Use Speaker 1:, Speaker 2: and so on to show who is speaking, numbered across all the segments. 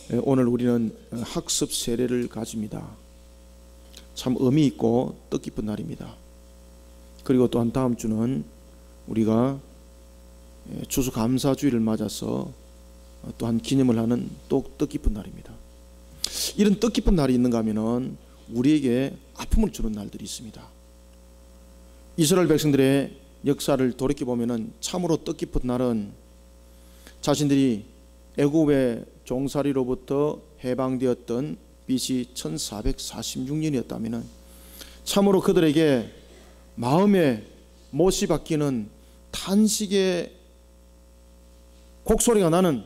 Speaker 1: 오늘 우리는 학습 세례를 가집니다. 참 의미 있고 뜻깊은 날입니다. 그리고 또한 다음 주는 우리가 추수감사주일을 맞아서 또한 기념을 하는 또 뜻깊은 날입니다. 이런 뜻깊은 날이 있는가 하면은 우리에게 아픔을 주는 날들이 있습니다. 이스라엘 백성들의 역사를 돌이켜보면 참으로 뜻깊은 날은 자신들이 애굽의 종살이로부터 해방되었던 BC 1446년이었다면 참으로 그들에게 마음에 못이 박히는 탄식의 곡소리가 나는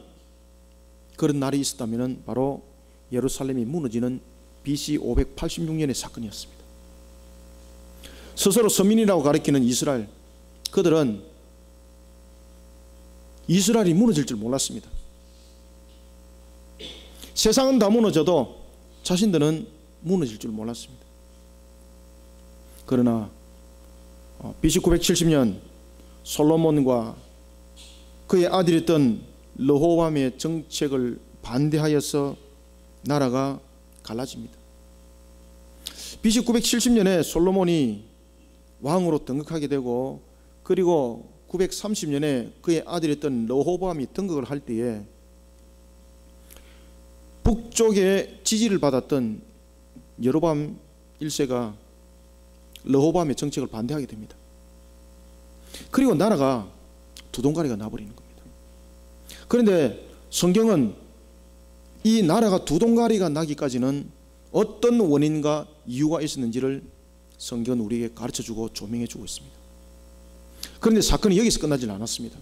Speaker 1: 그런 날이 있었다면 바로 예루살렘이 무너지는 BC 586년의 사건이었습니다. 스스로 서민이라고 가리키는 이스라엘, 그들은 이스라엘이 무너질 줄 몰랐습니다. 세상은 다 무너져도 자신들은 무너질 줄 몰랐습니다. 그러나 BC 970년 솔로몬과 그의 아들이었던 르호보암의 정책을 반대하여서 나라가 갈라집니다. BC 970년에 솔로몬이 왕으로 등극하게 되고, 그리고 930년에 그의 아들이었던 르호보암이 등극을 할 때에 북쪽에 지지를 받았던 여로보암 1세가 르호보암의 정책을 반대하게 됩니다. 그리고 나라가 두동가리가 나버리는 겁니다. 그런데 성경은 이 나라가 두동가리가 나기까지는 어떤 원인과 이유가 있었는지를 성경은 우리에게 가르쳐주고 조명해주고 있습니다. 그런데 사건이 여기서 끝나질 않았습니다.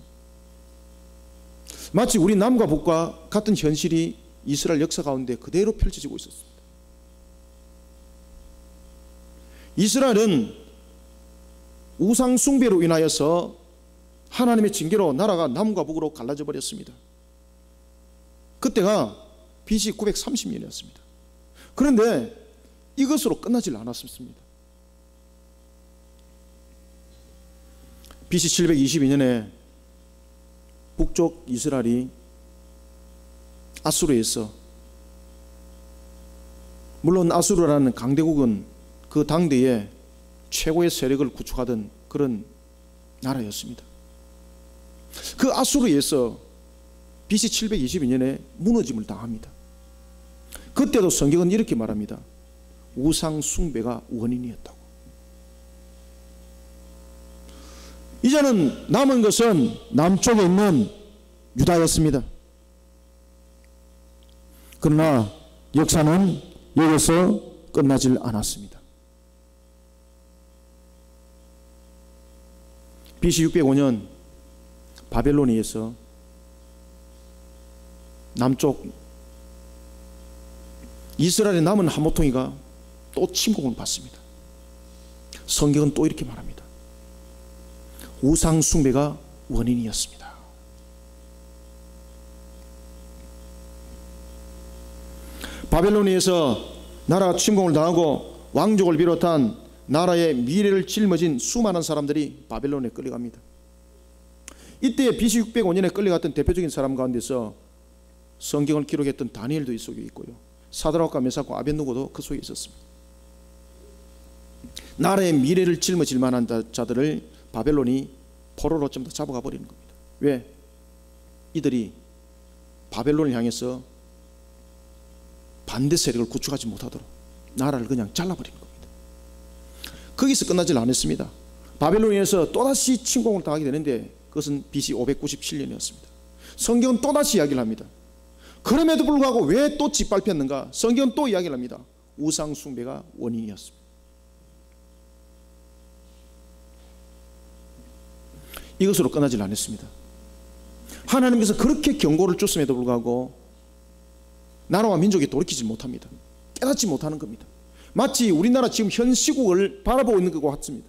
Speaker 1: 마치 우리 남과 북과 같은 현실이 이스라엘 역사 가운데 그대로 펼쳐지고 있었습니다. 이스라엘은 우상 숭배로 인하여서 하나님의 징계로 나라가 남과 북으로 갈라져 버렸습니다. 그때가 BC 930년이었습니다. 그런데 이것으로 끝나질 않았습니다. BC 722년에 북쪽 이스라엘이 아수르에서, 물론 아수르라는 강대국은 그 당대에 최고의 세력을 구축하던 그런 나라였습니다. 그 아수르에서 BC 722년에 무너짐을 당합니다. 그때도 성경은 이렇게 말합니다. 우상 숭배가 원인이었다고. 이제는 남은 것은 남쪽에 있는 유다였습니다. 그러나 역사는 여기서 끝나질 않았습니다. BC 605년 바벨론에서 남쪽 이스라엘의 남은 한모통이가 또 침공을 받습니다. 성경은 또 이렇게 말합니다. 우상 숭배가 원인이었습니다. 바벨론에서 나라가 침공을 당하고 왕족을 비롯한 나라의 미래를 짊어진 수많은 사람들이 바벨론에 끌려갑니다. 이때 BC 605년에 끌려갔던 대표적인 사람 가운데서 성경을 기록했던 다니엘도 이 속에 있고요, 사드락과 메삭과 아벳느고도 그 속에 있었습니다. 나라의 미래를 짊어질 만한 자들을 바벨론이 포로로 좀 더 잡아가 버리는 겁니다. 왜? 이들이 바벨론을 향해서 반대 세력을 구축하지 못하도록 나라를 그냥 잘라버리는 겁니다. 거기서 끝나질 않았습니다. 바벨론에서 또다시 침공을 당하게 되는데 그것은 BC 597년이었습니다. 성경은 또다시 이야기를 합니다. 그럼에도 불구하고 왜 또 짓밟혔는가? 성경은 또 이야기를 합니다. 우상 숭배가 원인이었습니다. 이것으로 끝나질 않았습니다. 하나님께서 그렇게 경고를 줬음에도 불구하고 나라와 민족이 돌이키지 못합니다. 깨닫지 못하는 겁니다. 마치 우리나라 지금 현 시국을 바라보고 있는 것과 같습니다.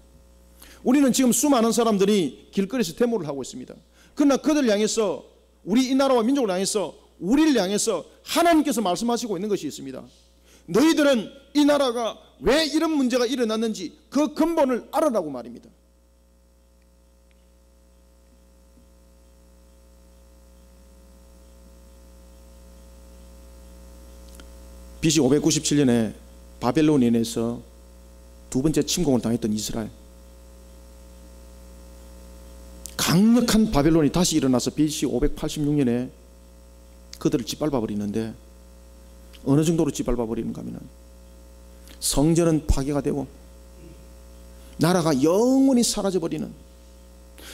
Speaker 1: 우리는 지금 수많은 사람들이 길거리에서 데모를 하고 있습니다. 그러나 그들을 향해서, 우리 이 나라와 민족을 향해서, 우리를 향해서 하나님께서 말씀하시고 있는 것이 있습니다. 너희들은 이 나라가 왜 이런 문제가 일어났는지 그 근본을 알아라고 말입니다. BC 597년에 바벨론인에서 두 번째 침공을 당했던 이스라엘, 강력한 바벨론이 다시 일어나서 BC 586년에 그들을 짓밟아 버리는데, 어느 정도로 짓밟아 버리는가 하면 성전은 파괴가 되고 나라가 영원히 사라져 버리는.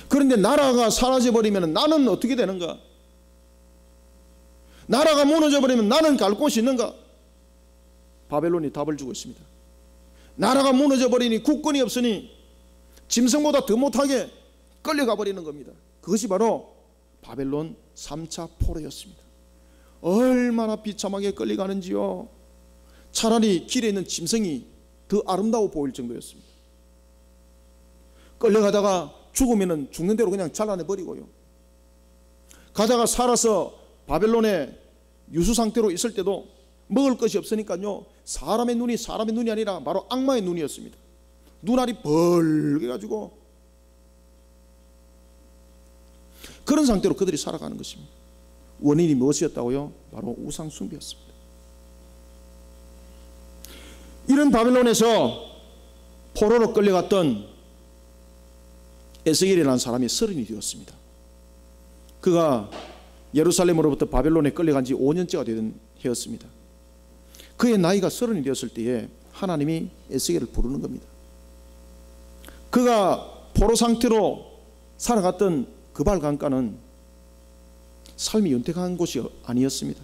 Speaker 1: 그런데 나라가 사라져 버리면 나는 어떻게 되는가? 나라가 무너져 버리면 나는 갈 곳이 있는가? 바벨론이 답을 주고 있습니다. 나라가 무너져 버리니 국권이 없으니 짐승보다 더 못하게 끌려가 버리는 겁니다. 그것이 바로 바벨론 3차 포로였습니다. 얼마나 비참하게 끌려가는지요. 차라리 길에 있는 짐승이 더 아름다워 보일 정도였습니다. 끌려가다가 죽으면 죽는 대로 그냥 잘라내버리고요. 가다가 살아서 바벨론의 유수 상태로 있을 때도 먹을 것이 없으니까요, 사람의 눈이 아니라 바로 악마의 눈이었습니다. 눈알이 벌게가지고 그런 상태로 그들이 살아가는 것입니다. 원인이 무엇이었다고요? 바로 우상 숭배였습니다. 이런 바벨론에서 포로로 끌려갔던 에스겔이라는 사람이 30이 되었습니다. 그가 예루살렘으로부터 바벨론에 끌려간 지 5년째가 되던 해였습니다. 그의 나이가 30이 되었을 때에 하나님이 에스겔을 부르는 겁니다. 그가 포로 상태로 살아갔던 그발 강가는 삶이 윤택한 곳이 아니었습니다.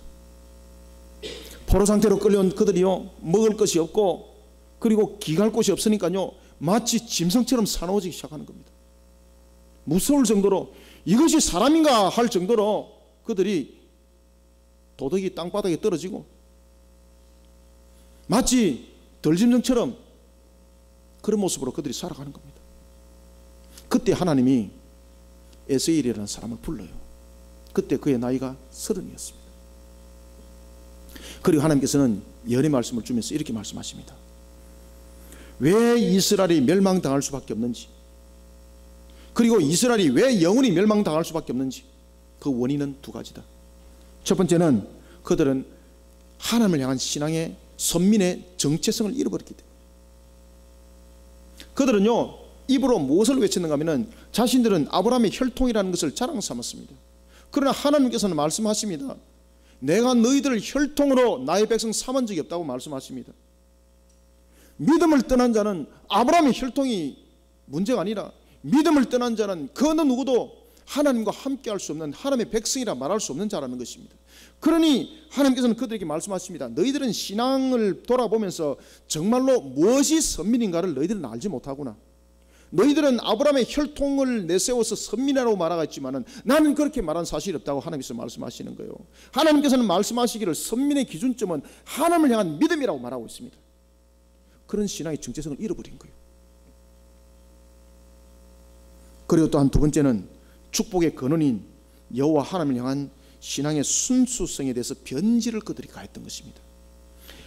Speaker 1: 포로 상태로 끌려온 그들이요, 먹을 것이 없고 그리고 기갈 곳이 없으니까요, 마치 짐승처럼 사나워지기 시작하는 겁니다. 무서울 정도로, 이것이 사람인가 할 정도로 그들이 도덕이 땅바닥에 떨어지고 마치 덜짐승처럼 그런 모습으로 그들이 살아가는 겁니다. 그때 하나님이 에스겔이라는 사람을 불러요. 그때 그의 나이가 30이었습니다. 그리고 하나님께서는 예언의 말씀을 주면서 이렇게 말씀하십니다. 왜 이스라엘이 멸망당할 수밖에 없는지, 그리고 이스라엘이 왜 영원히 멸망당할 수밖에 없는지, 그 원인은 두 가지다. 첫 번째는 그들은 하나님을 향한 신앙의 선민의 정체성을 잃어버렸기 때문에. 그들은요, 입으로 무엇을 외쳤는가 하면 자신들은 아브라함의 혈통이라는 것을 자랑 삼았습니다. 그러나 하나님께서는 말씀하십니다. 내가 너희들을 혈통으로 나의 백성 삼은 적이 없다고 말씀하십니다. 믿음을 떠난 자는 아브라함의 혈통이 문제가 아니라, 믿음을 떠난 자는 그 어느 누구도 하나님과 함께 할 수 없는 하나님의 백성이라 말할 수 없는 자라는 것입니다. 그러니 하나님께서는 그들에게 말씀하십니다. 너희들은 신앙을 돌아보면서 정말로 무엇이 선민인가를 너희들은 알지 못하구나. 너희들은 아브라함의 혈통을 내세워서 선민이라고 말하겠지만 나는 그렇게 말한 사실이 없다고 하나님께서 말씀하시는 거예요. 하나님께서는 말씀하시기를 선민의 기준점은 하나님을 향한 믿음이라고 말하고 있습니다. 그런 신앙의 정체성을 잃어버린 거예요. 그리고 또한 두 번째는 축복의 근원인 여호와 하나님을 향한 신앙의 순수성에 대해서 변질을 그들이 가했던 것입니다.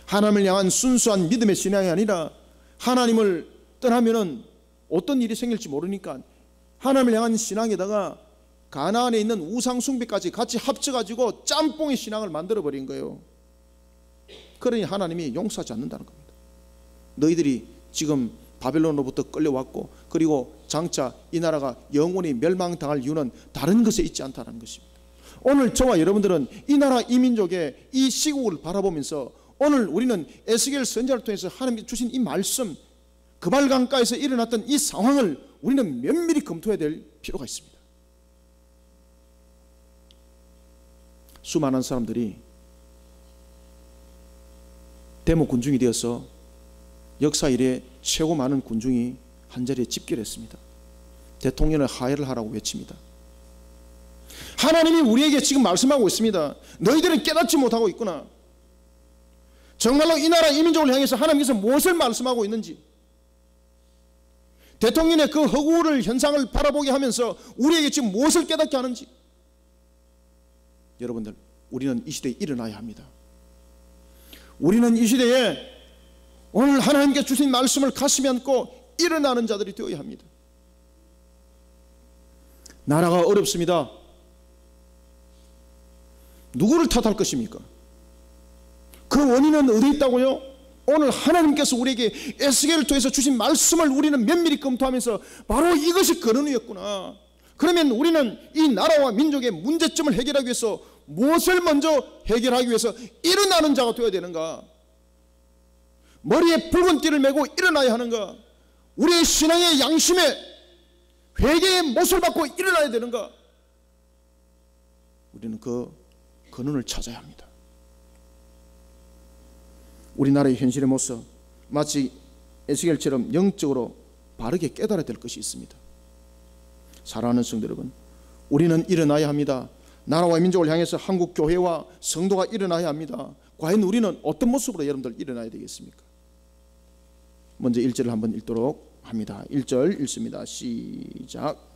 Speaker 1: 하나님을 향한 순수한 믿음의 신앙이 아니라, 하나님을 떠나면은 어떤 일이 생길지 모르니까 하나님을 향한 신앙에다가 가나안에 있는 우상 숭배까지 같이 합쳐가지고 짬뽕의 신앙을 만들어버린 거예요. 그러니 하나님이 용서하지 않는다는 겁니다. 너희들이 지금 바벨론으로부터 끌려왔고, 그리고 장차 이 나라가 영원히 멸망당할 이유는 다른 것에 있지 않다는 것입니다. 오늘 저와 여러분들은 이 나라 이 민족의 이 시국을 바라보면서 오늘 우리는 에스겔 선지자를 통해서 하나님이 주신 이 말씀, 그발 강가에서 일어났던 이 상황을 우리는 면밀히 검토해야 될 필요가 있습니다. 수많은 사람들이 데모 군중이 되어서 역사 이래 최고 많은 군중이 한자리에 집결했습니다. 대통령을 하야를 하라고 외칩니다. 하나님이 우리에게 지금 말씀하고 있습니다. 너희들은 깨닫지 못하고 있구나. 정말로 이 나라 이 민족을 향해서 하나님께서 무엇을 말씀하고 있는지, 대통령의 그 허구를 현상을 바라보게 하면서 우리에게 지금 무엇을 깨닫게 하는지, 여러분들, 우리는 이 시대에 일어나야 합니다. 우리는 이 시대에 오늘 하나님께 주신 말씀을 가슴에 안고 일어나는 자들이 되어야 합니다. 나라가 어렵습니다. 누구를 탓할 것입니까? 그 원인은 어디에 있다고요? 오늘 하나님께서 우리에게 에스겔을 통해서 주신 말씀을 우리는 면밀히 검토하면서 바로 이것이 근원이었구나. 그러면 우리는 이 나라와 민족의 문제점을 해결하기 위해서 무엇을 먼저 해결하기 위해서 일어나는 자가 되어야 되는가? 머리에 붉은 띠를 메고 일어나야 하는가? 우리의 신앙의 양심에 회개의 못을 받고 일어나야 되는가? 우리는 그 근원을 찾아야 합니다. 우리나라의 현실의 모습, 마치 에스겔처럼 영적으로 바르게 깨달아야 될 것이 있습니다. 사랑하는 성도 여러분, 우리는 일어나야 합니다. 나라와 민족을 향해서 한국 교회와 성도가 일어나야 합니다. 과연 우리는 어떤 모습으로 여러분들 일어나야 되겠습니까? 먼저 1절을 한번 읽도록 합니다. 1절 읽습니다. 시작.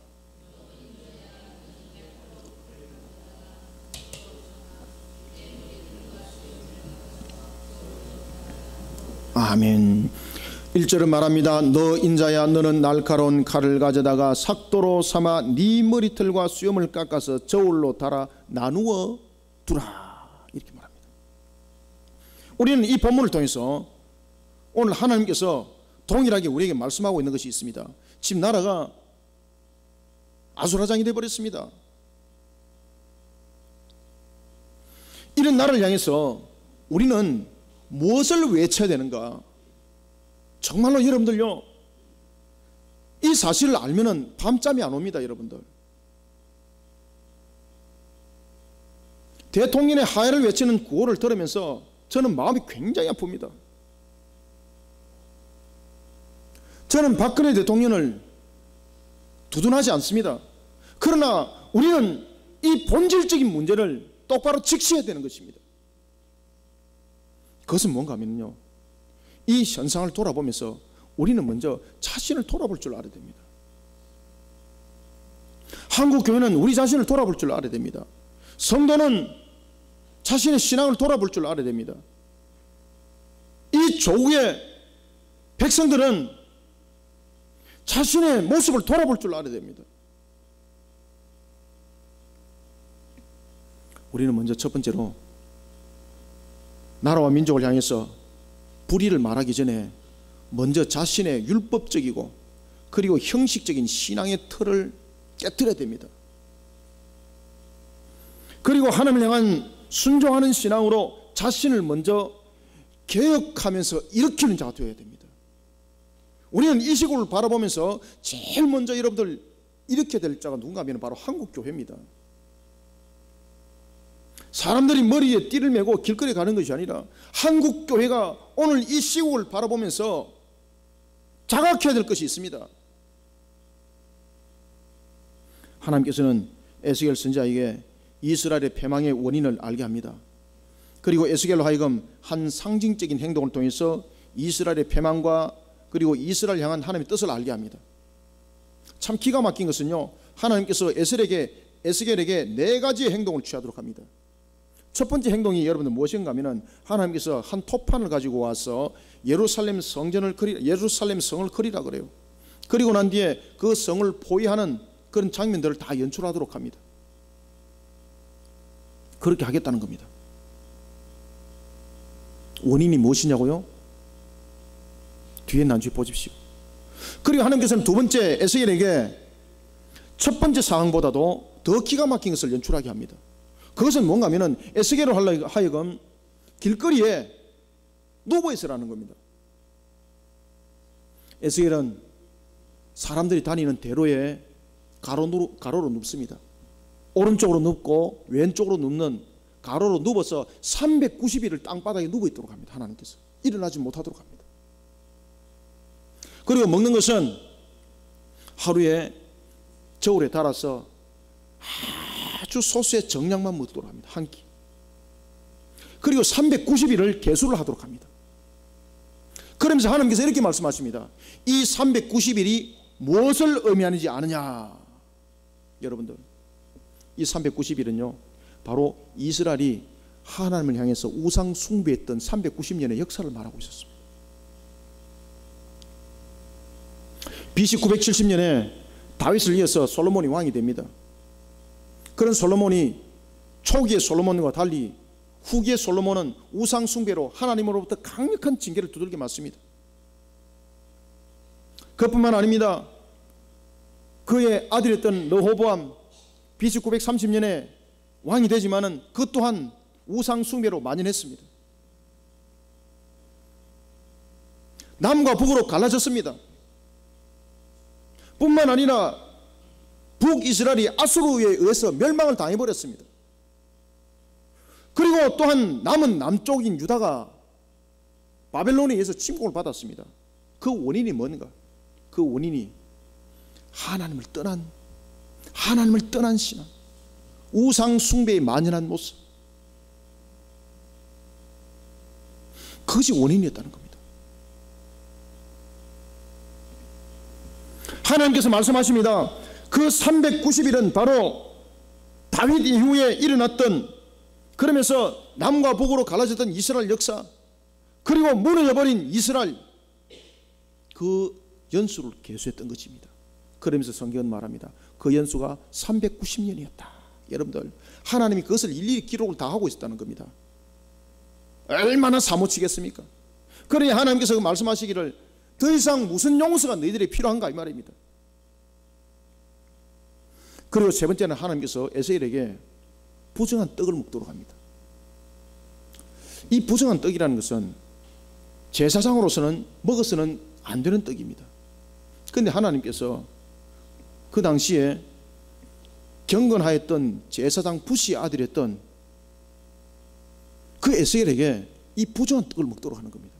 Speaker 1: 아멘. 1절은 말합니다. 너 인자야, 너는 날카로운 칼을 가져다가 삭도로 삼아 네 머리털과 수염을 깎아서 저울로 달아 나누어 두라. 이렇게 말합니다. 우리는 이 본문을 통해서 오늘 하나님께서 동일하게 우리에게 말씀하고 있는 것이 있습니다. 지금 나라가 아수라장이 되어버렸습니다. 이런 나라를 향해서 우리는 무엇을 외쳐야 되는가? 정말로 여러분들요, 이 사실을 알면은 밤잠이 안 옵니다. 여러분들, 대통령의 하야를 외치는 구호를 들으면서 저는 마음이 굉장히 아픕니다. 저는 박근혜 대통령을 두둔하지 않습니다. 그러나 우리는 이 본질적인 문제를 똑바로 직시해야 되는 것입니다. 그것은 뭔가 하면요, 이 현상을 돌아보면서 우리는 먼저 자신을 돌아볼 줄 알아야 됩니다. 한국 교회는 우리 자신을 돌아볼 줄 알아야 됩니다. 성도는 자신의 신앙을 돌아볼 줄 알아야 됩니다. 이 조국의 백성들은 자신의 모습을 돌아볼 줄 알아야 됩니다. 우리는 먼저 첫 번째로 나라와 민족을 향해서 불의를 말하기 전에 먼저 자신의 율법적이고 그리고 형식적인 신앙의 틀을 깨트려야 됩니다. 그리고 하나님을 향한 순종하는 신앙으로 자신을 먼저 개혁하면서 일으키는 자가 되어야 됩니다. 우리는 이 시국을 바라보면서 제일 먼저 여러분들 일으켜야 될 자가 누군가 하면 바로 한국교회입니다. 사람들이 머리에 띠를 메고 길거리에 가는 것이 아니라 한국교회가 오늘 이 시국을 바라보면서 자각해야 될 것이 있습니다. 하나님께서는 에스겔 선지자에게 이스라엘의 패망의 원인을 알게 합니다. 그리고 에스겔로 하여금 한 상징적인 행동을 통해서 이스라엘의 패망과 그리고 이스라엘 향한 하나님의 뜻을 알게 합니다. 참 기가 막힌 것은요, 하나님께서 에스겔에게 네 가지의 행동을 취하도록 합니다. 첫 번째 행동이 여러분들 무엇인가 하면 하나님께서 한 토판을 가지고 와서 예루살렘 성을 그리라 그래요. 그리고 난 뒤에 그 성을 포위하는 그런 장면들을 다 연출하도록 합니다. 그렇게 하겠다는 겁니다. 원인이 무엇이냐고요? 뒤에 나중에 보십시오. 그리고 하나님께서는 두 번째 에스겔에게 첫 번째 상황보다도 더 기가 막힌 것을 연출하게 합니다. 그것은 뭔가 하면은 에스겔로 하여금 길거리에 누워 있으라는 겁니다. 에스겔은 사람들이 다니는 대로에 가로로 눕습니다. 오른쪽으로 눕고 왼쪽으로 눕는 가로로 눕어서 390일을 땅바닥에 누워 있도록 합니다. 하나님께서 일어나지 못하도록 합니다. 그리고 먹는 것은 하루에 저울에 달아서 아주 소수의 정량만 먹도록 합니다. 한 끼. 그리고 390일을 계수를 하도록 합니다. 그러면서 하나님께서 이렇게 말씀하십니다. 이 390일이 무엇을 의미하는지 아느냐? 여러분들, 이 390일은요 바로 이스라엘이 하나님을 향해서 우상 숭배했던 390년의 역사를 말하고 있었습니다. BC 970년에 다윗을 이어서 솔로몬이 왕이 됩니다. 그런 솔로몬이 초기의 솔로몬과 달리 후기의 솔로몬은 우상 숭배로 하나님으로부터 강력한 징계를 두들겨 맞습니다. 그뿐만 아닙니다. 그의 아들이었던 르호보암 BC 930년에 왕이 되지만은 그 또한 우상 숭배로 만연했습니다. 남과 북으로 갈라졌습니다. 뿐만 아니라 북이스라엘이 아수르에 의해서 멸망을 당해버렸습니다. 그리고 또한 남은 남쪽인 유다가 바벨론에 의해서 침공을 받았습니다. 그 원인이 뭔가? 그 원인이 하나님을 떠난 신앙, 우상 숭배에 만연한 모습, 그것이 원인이었다는 겁니다. 하나님께서 말씀하십니다. 그 390일은 바로 다윗 이후에 일어났던, 그러면서 남과 북으로 갈라졌던 이스라엘 역사, 그리고 무너져버린 이스라엘, 그 연수를 계수했던 것입니다. 그러면서 성경은 말합니다. 그 연수가 390년이었다. 여러분들, 하나님이 그것을 일일이 기록을 다 하고 있었다는 겁니다. 얼마나 사무치겠습니까? 그러니 하나님께서 말씀하시기를 더 이상 무슨 용서가 너희들이 필요한가 이 말입니다. 그리고 세 번째는 하나님께서 에스겔에게 부정한 떡을 먹도록 합니다. 이 부정한 떡이라는 것은 제사장으로서는 먹어서는 안 되는 떡입니다. 그런데 하나님께서 그 당시에 경건하였던 제사장 붓이 아들이었던 그 에스겔에게 이 부정한 떡을 먹도록 하는 겁니다.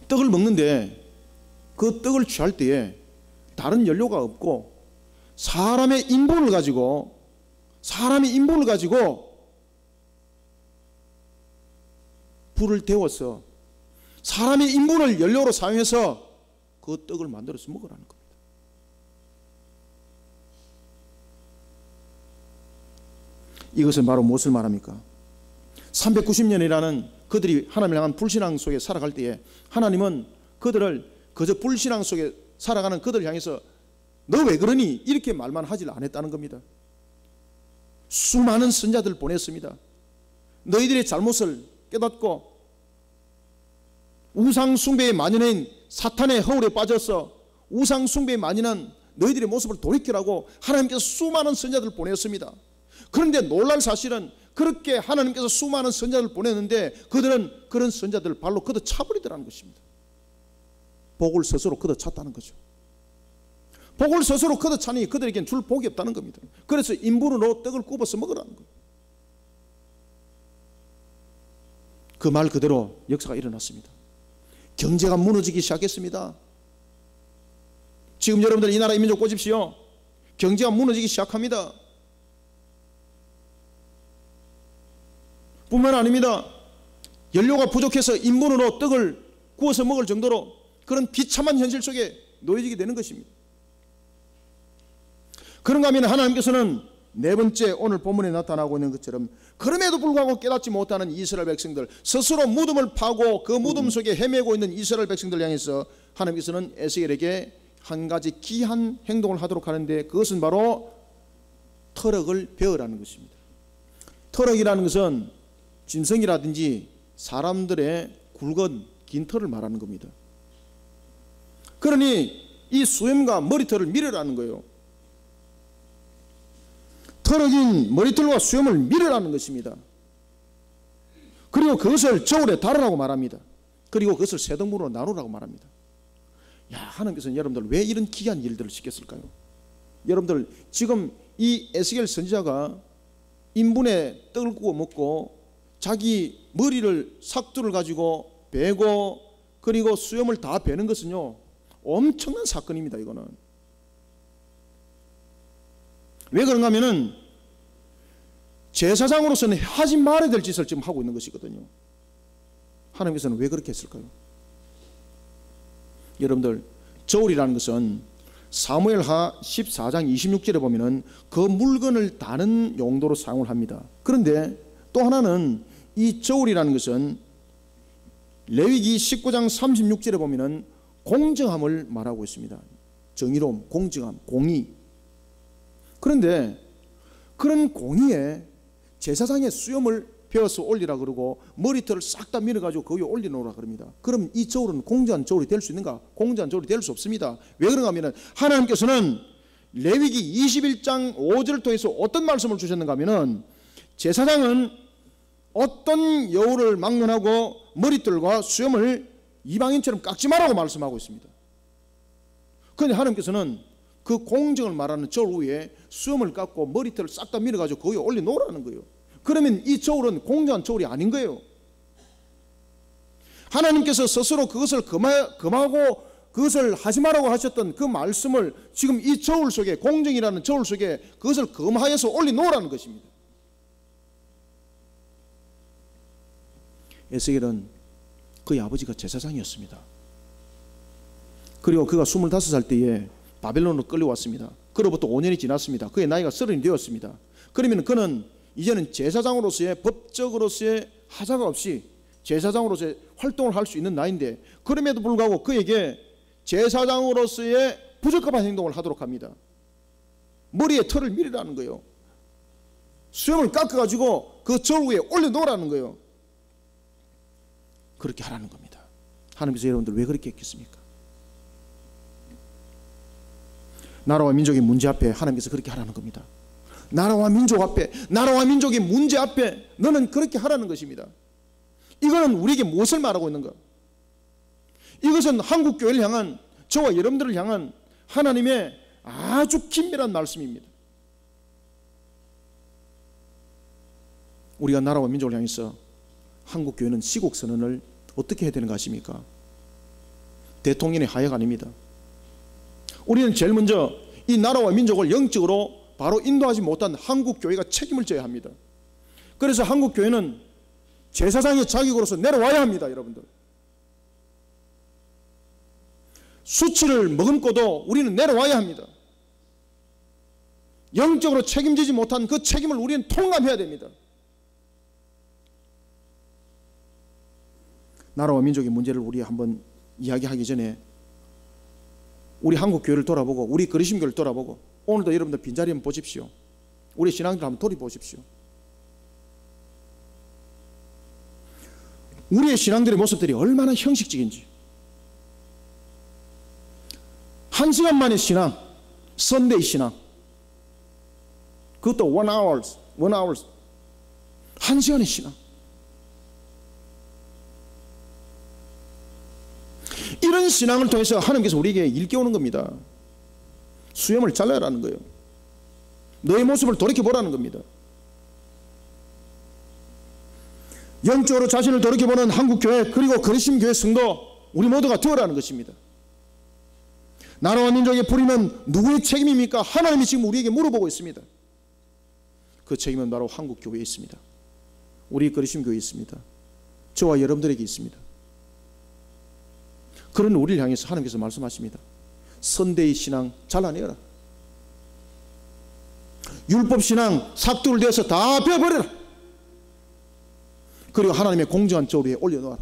Speaker 1: 떡을 먹는데 그 떡을 취할 때에 다른 연료가 없고 사람의 인분을 가지고 불을 데워서 사람의 인분을 연료로 사용해서 그 떡을 만들어서 먹으라는 겁니다. 이것은 바로 무엇을 말합니까? 390년이라는 그들이 하나님을 향한 불신앙 속에 살아갈 때에 하나님은 그들을 그저 불신앙 속에 살아가는 그들을 향해서 너 왜 그러니? 이렇게 말만 하질 않았다는 겁니다. 수많은 선자들을 보냈습니다. 너희들의 잘못을 깨닫고 우상 숭배에 만연한 사탄의 허울에 빠져서 우상 숭배에 만연한 너희들의 모습을 돌이키라고 하나님께서 수많은 선자들을 보냈습니다. 그런데 놀랄 사실은 그렇게 하나님께서 수많은 선자들을 보냈는데 그들은 그런 선자들을 발로 걷어차버리더라는 것입니다. 복을 스스로 걷어찼다는 거죠. 복을 스스로 걷어차니 그들에겐 줄 복이 없다는 겁니다. 그래서 인분으로 떡을 굽어서 먹으라는 거예요. 그 말 그대로 역사가 일어났습니다. 경제가 무너지기 시작했습니다. 지금 여러분들 이 나라 이 민족 보십시오. 경제가 무너지기 시작합니다. 뿐만 아닙니다. 연료가 부족해서 인분으로 떡을 구워서 먹을 정도로 그런 비참한 현실 속에 놓여지게 되는 것입니다. 그런가 하면 하나님께서는 네 번째 오늘 본문에 나타나고 있는 것처럼 그럼에도 불구하고 깨닫지 못하는 이스라엘 백성들, 스스로 무덤을 파고 그 무덤 속에 헤매고 있는 이스라엘 백성들 향해서 하나님께서는 에스겔에게 한 가지 귀한 행동을 하도록 하는데 그것은 바로 터럭을 베어라는 것입니다. 터럭이라는 것은 짐승이라든지 사람들의 굵은 긴 털을 말하는 겁니다. 그러니 이 수염과 머리털을 밀으라는 거예요. 터럭인 머리털과 수염을 밀으라는 것입니다. 그리고 그것을 저울에 달으라고 말합니다. 그리고 그것을 세 등분으로 나누라고 말합니다. 야, 하나님께서는 여러분들 왜 이런 기이한 일들을 시켰을까요? 여러분들 지금 이 에스겔 선지자가 인분에 떡을 구워 먹고 자기 머리를 삭두를 가지고 베고 그리고 수염을 다 베는 것은요 엄청난 사건입니다. 이거는 왜 그런가 하면은 제사장으로서는 하지 말아야 될 짓을 지금 하고 있는 것이거든요. 하나님께서는 왜 그렇게 했을까요? 여러분들 저울이라는 것은 사무엘하 14장 26절에 보면은 그 물건을 다른 용도로 사용을 합니다. 그런데 또 하나는 이 저울이라는 것은 레위기 19장 36절에 보면은 공정함을 말하고 있습니다. 정의로움, 공정함, 공의. 그런데 그런 공의에 제사장의 수염을 베어서 올리라 그러고 머리털을 싹 다 밀어가지고 거기에 올려놓으라 그럽니다. 그럼 이 저울은 공정한 저울이 될 수 있는가? 공정한 저울이 될 수 없습니다. 왜 그런가 하면 하나님께서는 레위기 21장 5절을 통해서 어떤 말씀을 주셨는가 하면 제사장은 어떤 여우를 막론하고 머리털과 수염을 이방인처럼 깎지 말라고 말씀하고 있습니다. 그런데 하나님께서는 그 공정을 말하는 저울 위에 수염을 깎고 머리털을 싹 다 밀어가지고 거기에 올려놓으라는 거예요. 그러면 이 저울은 공정한 저울이 아닌 거예요. 하나님께서 스스로 그것을 금하고 그것을 하지 말라고 하셨던 그 말씀을 지금 이 저울 속에, 공정이라는 저울 속에 그것을 금하여서 올려놓으라는 것입니다. 에스겔은 그의 아버지가 제사장이었습니다. 그리고 그가 25살 때에 바벨론으로 끌려왔습니다. 그로부터 5년이 지났습니다. 그의 나이가 30이 되었습니다. 그러면 그는 이제는 제사장으로서의 법적으로서의 하자가 없이 제사장으로서의 활동을 할 수 있는 나이인데, 그럼에도 불구하고 그에게 제사장으로서의 부적합한 행동을 하도록 합니다. 머리에 털을 밀으라는 거예요. 수염을 깎아가지고 그 저울 위에 올려놓으라는 거예요. 그렇게 하라는 겁니다. 하나님께서 여러분들 왜 그렇게 했겠습니까? 나라와 민족의 문제 앞에 하나님께서 그렇게 하라는 겁니다. 나라와 민족 앞에, 나라와 민족의 문제 앞에 너는 그렇게 하라는 것입니다. 이거는 우리에게 무엇을 말하고 있는가? 이것은 한국교회를 향한, 저와 여러분들을 향한 하나님의 아주 긴밀한 말씀입니다. 우리가 나라와 민족을 향해서 한국교회는 시국선언을 어떻게 해야 되는가 하십니까? 대통령의 하야가 아닙니다. 우리는 제일 먼저 이 나라와 민족을 영적으로 바로 인도하지 못한 한국교회가 책임을 져야 합니다. 그래서 한국교회는 제사장의 자격으로서 내려와야 합니다. 여러분들, 수치를 머금고도 우리는 내려와야 합니다. 영적으로 책임지지 못한 그 책임을 우리는 통감해야 됩니다. 나라와 민족의 문제를 우리 한번 이야기하기 전에 우리 한국교회를 돌아보고 우리 그리심교회를 돌아보고 오늘도 여러분들 빈자리 한번 보십시오. 우리 신앙들 한번 돌아보십시오. 우리의 신앙들의 모습들이 얼마나 형식적인지. 1시간 만의 신앙, 선데이 신앙, 그것도 1 hours 1시간의 신앙. 이런 신앙을 통해서 하나님께서 우리에게 일깨우는 겁니다. 수염을 잘라라는 거예요. 너의 모습을 돌이켜보라는 겁니다. 영적으로 자신을 돌이켜보는 한국교회, 그리고 그리심교회 성도 우리 모두가 되어라는 것입니다. 나라와 민족의 불의는 누구의 책임입니까? 하나님이 지금 우리에게 물어보고 있습니다. 그 책임은 바로 한국교회에 있습니다. 우리 그리심교회에 있습니다. 저와 여러분들에게 있습니다. 그런 우리를 향해서 하나님께서 말씀하십니다. 선대의 신앙 잘라내라. 율법 신앙 삭두를 대어서 다 베어버려라. 그리고 하나님의 공정한 저울 위에 올려놓아라.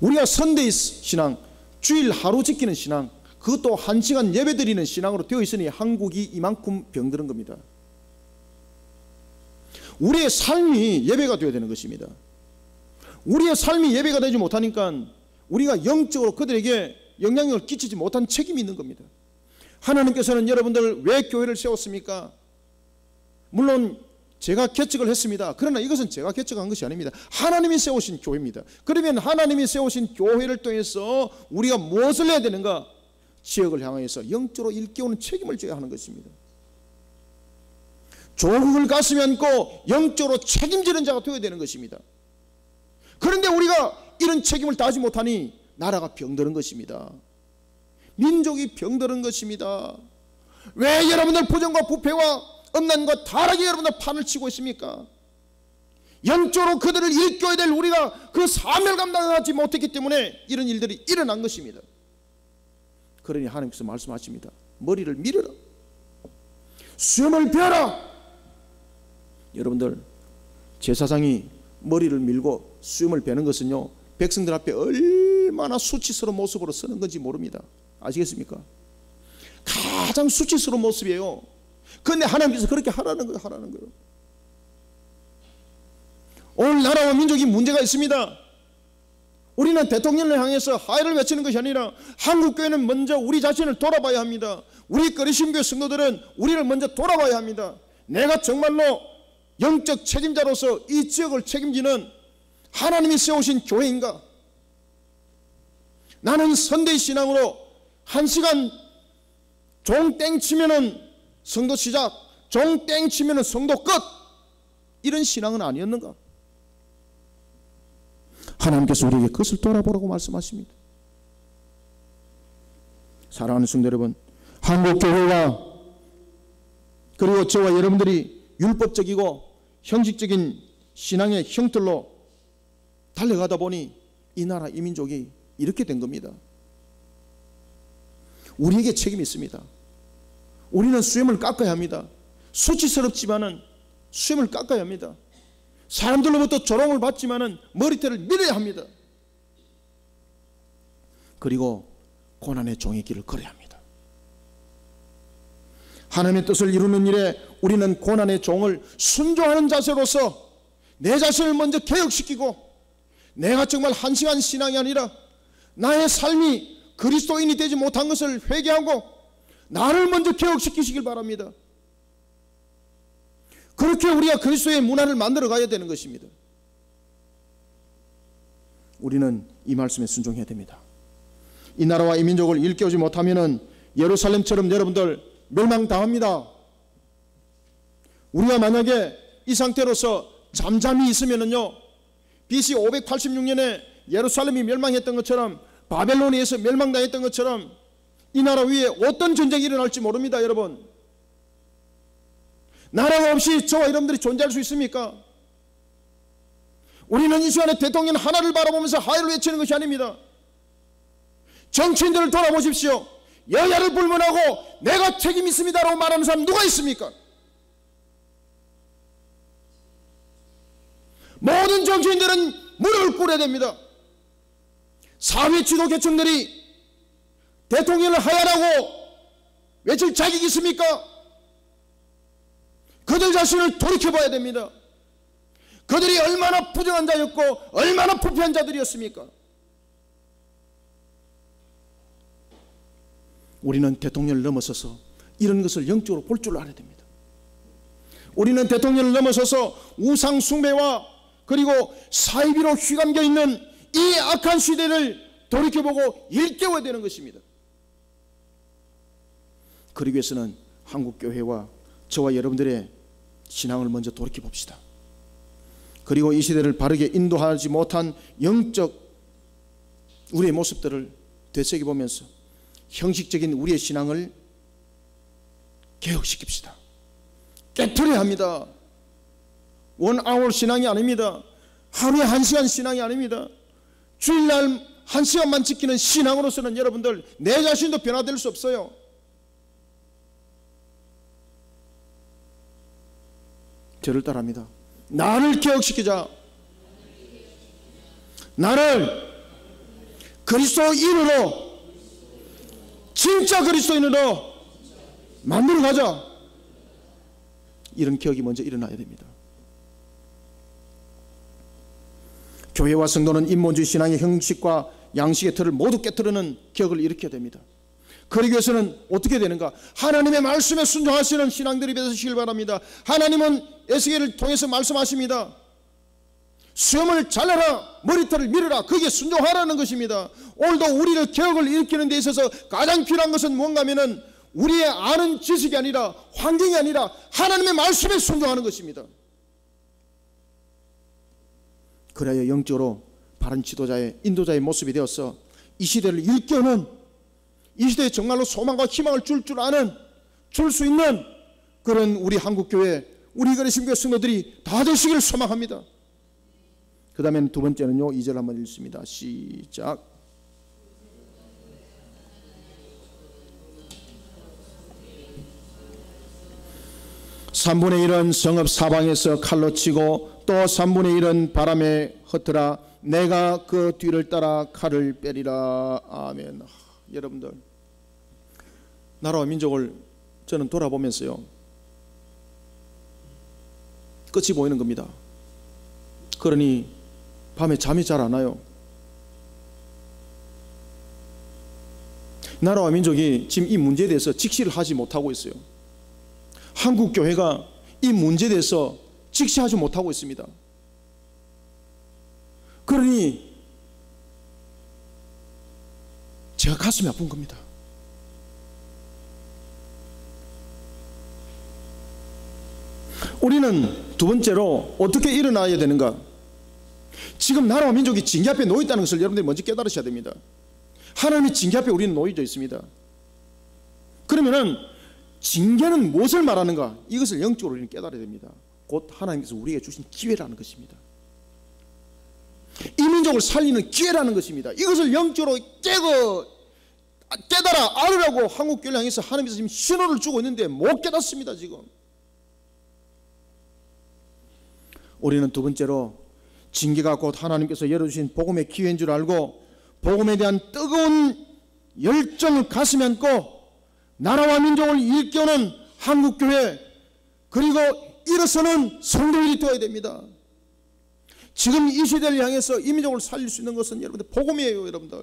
Speaker 1: 우리가 선대의 신앙, 주일 하루 지키는 신앙, 그것도 1시간 예배 드리는 신앙으로 되어 있으니 한국이 이만큼 병드는 겁니다. 우리의 삶이 예배가 되어야 되는 것입니다. 우리의 삶이 예배가 되지 못하니까 우리가 영적으로 그들에게 영향력을 끼치지 못한 책임이 있는 겁니다. 하나님께서는 여러분들 왜 교회를 세웠습니까? 물론 제가 개척을 했습니다. 그러나 이것은 제가 개척한 것이 아닙니다. 하나님이 세우신 교회입니다. 그러면 하나님이 세우신 교회를 통해서 우리가 무엇을 해야 되는가? 지역을 향해서 영적으로 일깨우는 책임을 져야 하는 것입니다. 조국을 가슴에 안고 영적으로 책임지는 자가 되어야 되는 것입니다. 그런데 우리가 이런 책임을 다하지 못하니 나라가 병드는 것입니다. 민족이 병드는 것입니다. 왜 여러분들 부정과 부패와 음란과 타락에 여러분들 판을 치고 있습니까? 영적으로 그들을 일깨워야 될 우리가 그 사명을 감당하지 못했기 때문에 이런 일들이 일어난 것입니다. 그러니 하나님께서 말씀하십니다. 머리를 밀어라. 수염을 베어라. 여러분들, 제사장이 머리를 밀고 수염을 베는 것은요, 백성들 앞에 얼마나 수치스러운 모습으로 서는 건지 모릅니다. 아시겠습니까? 가장 수치스러운 모습이에요. 그런데 하나님께서 그렇게 하라는 거예요. 오늘 나라와 민족이 문제가 있습니다. 우리는 대통령을 향해서 하야를 외치는 것이 아니라 한국교회는 먼저 우리 자신을 돌아봐야 합니다. 우리 그리스도교회 성도들은 우리를 먼저 돌아봐야 합니다. 내가 정말로 영적 책임자로서 이 지역을 책임지는 하나님이 세우신 교회인가? 나는 선대의 신앙으로 1시간 종땡 치면은 성도 시작, 종땡 치면은 성도 끝, 이런 신앙은 아니었는가? 하나님께서 우리에게 그것을 돌아보라고 말씀하십니다. 사랑하는 성도 여러분, 한국교회가 그리고 저와 여러분들이 율법적이고 형식적인 신앙의 형틀로 달려가다 보니 이 나라 이 민족이 이렇게 된 겁니다. 우리에게 책임이 있습니다. 우리는 수염을 깎아야 합니다. 수치스럽지만은 수염을 깎아야 합니다. 사람들로부터 조롱을 받지만은 머리털을 밀어야 합니다. 그리고 고난의 종의 길을 걸어야 합니다. 하나님의 뜻을 이루는 일에 우리는 고난의 종을 순종하는 자세로서 내 자신을 먼저 개혁시키고, 내가 정말 한심한 신앙이 아니라 나의 삶이 그리스도인이 되지 못한 것을 회개하고 나를 먼저 개혁시키시길 바랍니다. 그렇게 우리가 그리스도의 문화를 만들어 가야 되는 것입니다. 우리는 이 말씀에 순종해야 됩니다. 이 나라와 이 민족을 일깨우지 못하면 예루살렘처럼 여러분들 멸망당합니다. 우리가 만약에 이 상태로서 잠잠히 있으면요, BC 586년에 예루살렘이 멸망했던 것처럼, 바벨론에 의해서 멸망당했던 것처럼 이 나라 위에 어떤 전쟁이 일어날지 모릅니다. 여러분, 나라가 없이 저와 여러분들이 존재할 수 있습니까? 우리는 이 시간에 대통령 하나를 바라보면서 하야를 외치는 것이 아닙니다. 정치인들을 돌아보십시오. 여야를 불문하고 내가 책임 있습니다라고 말하는 사람 누가 있습니까? 모든 정치인들은 무릎을 꿇어야 됩니다. 사회 지도 계층들이 대통령을 하야라고 외칠 자격이 있습니까? 그들 자신을 돌이켜봐야 됩니다. 그들이 얼마나 부정한 자였고 얼마나 부패한 자들이었습니까? 우리는 대통령을 넘어서서 이런 것을 영적으로 볼 줄 알아야 됩니다. 우리는 대통령을 넘어서서 우상 숭배와 그리고 사이비로 휘감겨 있는 이 악한 시대를 돌이켜보고 일깨워야 되는 것입니다. 그러기 위해서는 한국교회와 저와 여러분들의 신앙을 먼저 돌이켜봅시다. 그리고 이 시대를 바르게 인도하지 못한 영적 우리의 모습들을 되새겨보면서 형식적인 우리의 신앙을 개혁시킵시다. 깨트려야 합니다. 원아워 신앙이 아닙니다. 하루에 1시간 신앙이 아닙니다. 주일날 1시간만 지키는 신앙으로서는 여러분들 내 자신도 변화될 수 없어요. 저를 따라합니다. 나를 개혁시키자. 나를 그리스도인으로, 진짜 그리스도인으로 만들어 가자. 이런 개혁이 먼저 일어나야 됩니다. 교회와 성도는 인본주의 신앙의 형식과 양식의 틀을 모두 깨트리는 개혁을 일으켜야 됩니다. 그러기 위해서는 어떻게 되는가? 하나님의 말씀에 순종하시는 신앙들이 되시길 바랍니다. 하나님은 에스겔을 통해서 말씀하십니다. 수염을 잘라라, 머리털을 밀어라. 그게 순종하라는 것입니다. 오늘도 우리를 개혁을 일으키는 데 있어서 가장 필요한 것은 뭔가 하면은 우리의 아는 지식이 아니라, 환경이 아니라 하나님의 말씀에 순종하는 것입니다. 그래야 영적으로 바른 지도자의, 인도자의 모습이 되어서 이 시대를 일깨우는, 이 시대에 정말로 소망과 희망을 줄 아는, 줄 수 있는 그런 우리 한국교회, 우리 그리스도교회 성도들이 다 되시기를 소망합니다. 그 다음에 두 번째는요, 2절 한번 읽습니다. 시작. (3분의 1은) 성읍 사방에서 칼로 치고 또 (3분의 1은) 바람에 흩어라. 내가 그 뒤를 따라 칼을 빼리라. 아멘. 여러분들, 나라와 민족을 저는 돌아보면서요, 끝이 보이는 겁니다. 그러니 밤에 잠이 잘 안 와요. 나라와 민족이 지금 이 문제에 대해서 직시를 하지 못하고 있어요. 한국 교회가 이 문제에 대해서 직시하지 못하고 있습니다. 그러니 제가 가슴이 아픈 겁니다. 우리는 두 번째로 어떻게 일어나야 되는가? 지금 나라와 민족이 징계 앞에 놓여 있다는 것을 여러분들이 먼저 깨달으셔야 됩니다. 하나님의 징계 앞에 우리는 놓여져 있습니다. 그러면은 징계는 무엇을 말하는가? 이것을 영적으로 우리는 깨달아야 됩니다. 곧 하나님께서 우리에게 주신 기회라는 것입니다. 이 민족을 살리는 기회라는 것입니다. 이것을 영적으로 깨달아 알으라고 한국교회를 향해서 하나님께서 지금 신호를 주고 있는데 못 깨닫습니다. 지금 우리는 두 번째로 징계가 곧 하나님께서 열어주신 복음의 기회인 줄 알고 복음에 대한 뜨거운 열정을 가슴에 안고 나라와 민족을 일깨우는 한국교회, 그리고 일어서는 성도들이 되어야 됩니다. 지금 이 시대를 향해서 이 민족을 살릴 수 있는 것은 여러분들 복음이에요. 여러분들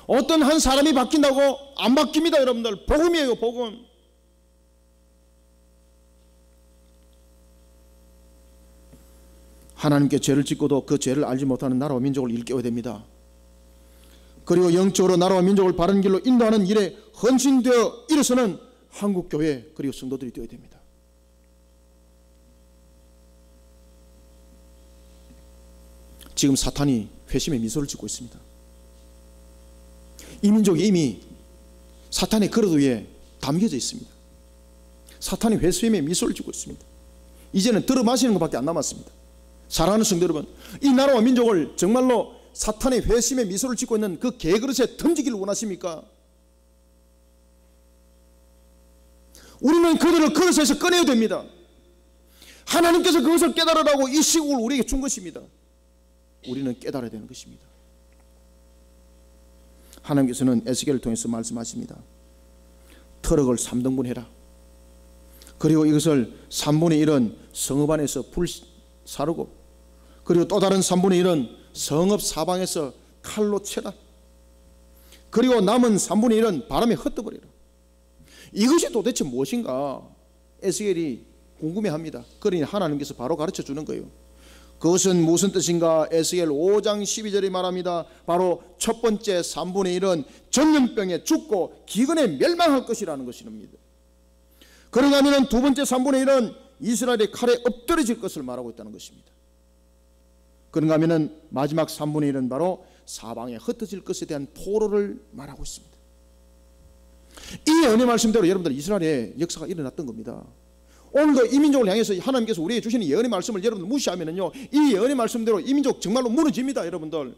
Speaker 1: 어떤 한 사람이 바뀐다고 안 바뀝니다. 여러분들 복음이에요. 복음. 하나님께 죄를 짓고도 그 죄를 알지 못하는 나라와 민족을 일깨워야 됩니다. 그리고 영적으로 나라와 민족을 바른 길로 인도하는 일에 헌신되어 일어서는 한국교회 그리고 성도들이 되어야 됩니다. 지금 사탄이 회심의 미소를 짓고 있습니다. 이 민족이 이미 사탄의 그릇 위에 담겨져 있습니다. 사탄이 회심의 미소를 짓고 있습니다. 이제는 들어마시는 것밖에 안 남았습니다. 사랑하는 성도 여러분, 이 나라와 민족을 정말로 사탄의 회심의 미소를 짓고 있는 그 개그릇에 던지기를 원하십니까? 우리는 그들을 그릇에서 꺼내야 됩니다. 하나님께서 그것을 깨달으라고 이 시국을 우리에게 준 것입니다. 우리는 깨달아야 되는 것입니다. 하나님께서는 에스겔을 통해서 말씀하십니다. 터럭을 3등분 해라. 그리고 이것을 3분의 1은 성읍 안에서 불 사르고, 그리고 또 다른 3분의 1은 성읍 사방에서 칼로 쳐라. 그리고 남은 3분의 1은 바람에 흩어버리라. 이것이 도대체 무엇인가 에스겔이 궁금해합니다. 그러니 하나님께서 바로 가르쳐 주는 거예요. 그것은 무슨 뜻인가? 에스겔 5장 12절이 말합니다. 바로 첫 번째 3분의 1은 전염병에 죽고 기근에 멸망할 것이라는 것입니다. 그러고 하면 두 번째 3분의 1은 이스라엘의 칼에 엎드려질 것을 말하고 있다는 것입니다. 그런가 하면 마지막 3분의 1은 바로 사방에 흩어질 것에 대한 포로를 말하고 있습니다. 이 예언의 말씀대로 여러분들 이스라엘의 역사가 일어났던 겁니다. 오늘도 이 민족을 향해서 하나님께서 우리에게 주시는 예언의 말씀을 여러분들 무시하면요, 이 예언의 말씀대로 이 민족 정말로 무너집니다. 여러분들,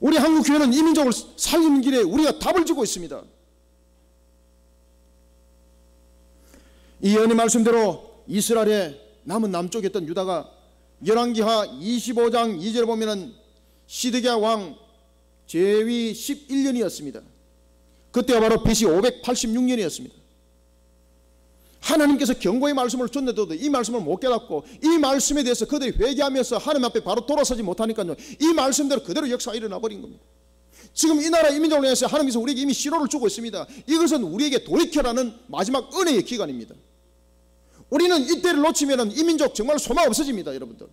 Speaker 1: 우리 한국교회는 이 민족을 살리는 길에 우리가 답을 주고 있습니다. 이 예언의 말씀대로 이스라엘의 남은 남쪽에 있던 유다가 열왕기하 25장 2절에 보면은 시드기야 왕 제위 11년이었습니다. 그때가 바로 BC 586년이었습니다. 하나님께서 경고의 말씀을 줬는데도 이 말씀을 못 깨닫고 이 말씀에 대해서 그들이 회개하면서 하나님 앞에 바로 돌아서지 못하니까요, 이 말씀대로 그대로 역사가 일어나 버린 겁니다. 지금 이 나라 이 민족을 위해서 하나님께서 우리에게 이미 신호를 주고 있습니다. 이것은 우리에게 돌이켜라는 마지막 은혜의 기간입니다. 우리는 이때를 놓치면 이 민족 정말 소망 없어집니다. 여러분들,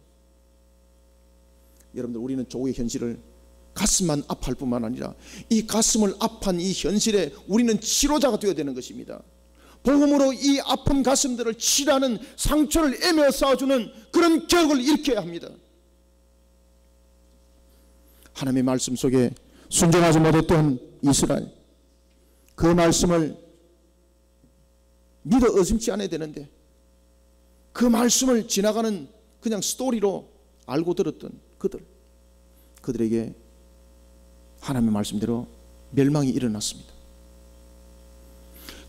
Speaker 1: 우리는 조국의 현실을 가슴만 아파할 뿐만 아니라 이 가슴을 아파한 이 현실에 우리는 치료자가 되어야 되는 것입니다. 복음으로 이 아픈 가슴들을 치료하는, 상처를 애며 쌓아주는 그런 격을 일으켜야 합니다. 하나님의 말씀 속에 순종하지 못했던 이스라엘, 그 말씀을 믿어 의심치 않아야 되는데 그 말씀을 지나가는 그냥 스토리로 알고 들었던 그들에게 하나님의 말씀대로 멸망이 일어났습니다.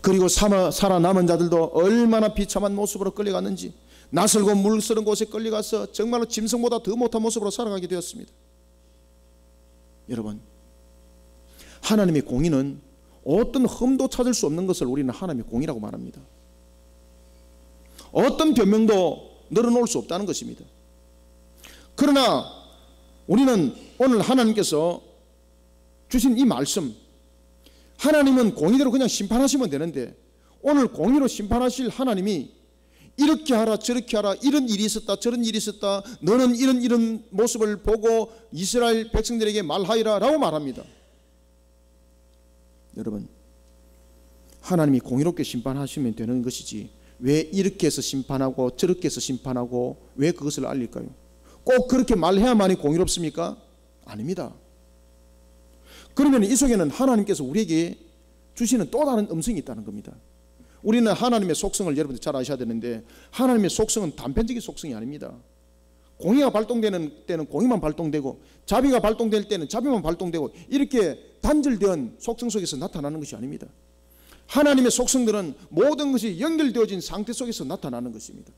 Speaker 1: 그리고 살아남은 자들도 얼마나 비참한 모습으로 끌려갔는지, 낯설고 물쓰는 곳에 끌려가서 정말로 짐승보다 더 못한 모습으로 살아가게 되었습니다. 여러분, 하나님의 공의는 어떤 흠도 찾을 수 없는 것을 우리는 하나님의 공의라고 말합니다. 어떤 변명도 늘어놓을 수 없다는 것입니다. 그러나 우리는 오늘 하나님께서 주신 이 말씀, 하나님은 공의대로 그냥 심판하시면 되는데 오늘 공의로 심판하실 하나님이 이렇게 하라 저렇게 하라, 이런 일이 있었다 저런 일이 있었다, 너는 이런 모습을 보고 이스라엘 백성들에게 말하리라 라고 말합니다. 여러분, 하나님이 공의롭게 심판하시면 되는 것이지 왜 이렇게 해서 심판하고 저렇게 해서 심판하고 왜 그것을 알릴까요? 꼭 그렇게 말해야만이 공의롭습니까? 아닙니다. 그러면 이 속에는 하나님께서 우리에게 주시는 또 다른 음성이 있다는 겁니다. 우리는 하나님의 속성을 여러분들 잘 아셔야 되는데 하나님의 속성은 단편적인 속성이 아닙니다. 공의가 발동되는 때는 공의만 발동되고 자비가 발동될 때는 자비만 발동되고 이렇게 단절된 속성 속에서 나타나는 것이 아닙니다. 하나님의 속성들은 모든 것이 연결되어진 상태 속에서 나타나는 것입니다.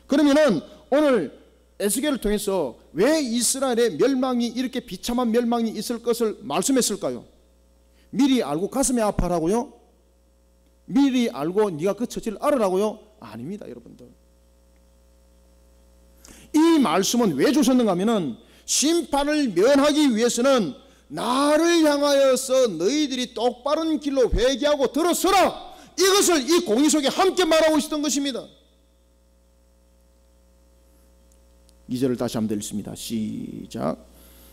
Speaker 1: 그러면은 오늘 에스겔을 통해서 왜 이스라엘의 멸망이 이렇게 비참한 멸망이 있을 것을 말씀했을까요? 미리 알고 가슴에 아파라고요? 미리 알고 네가 그 처지를 알으라고요? 아닙니다, 여러분들. 이 말씀은 왜 주셨는가 하면은 심판을 면하기 위해서는 나를 향하여서 너희들이 똑바른 길로 회개하고 들어서라, 이것을 이 공의 속에 함께 말하고 있었던 것입니다. 2절을 다시 한번 읽습니다. 시작.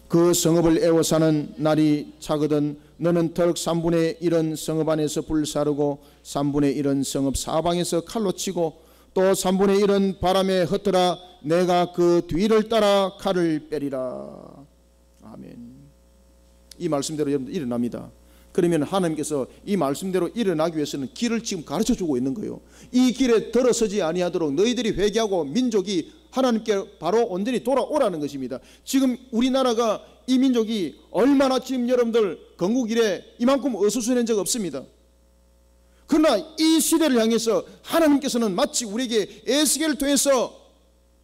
Speaker 1: 그 성읍을 애워 사는 날이 차거든 너는 터럭 3분의 1은 성읍 안에서 불사르고 3분의 1은 성읍 사방에서 칼로 치고 또 3분의 1은 바람에 흩어라. 내가 그 뒤를 따라 칼을 빼리라. 아멘. 이 말씀대로 여러분들 일어납니다. 그러면 하나님께서 이 말씀대로 일어나기 위해서는 길을 지금 가르쳐주고 있는 거예요. 이 길에 들어서지 아니하도록 너희들이 회개하고 민족이 하나님께 바로 온전히 돌아오라는 것입니다. 지금 우리나라가 이 민족이 얼마나 지금 여러분들 건국 이래 이만큼 어수선한 적 없습니다. 그러나 이 시대를 향해서 하나님께서는 마치 우리에게 에스겔을 통해서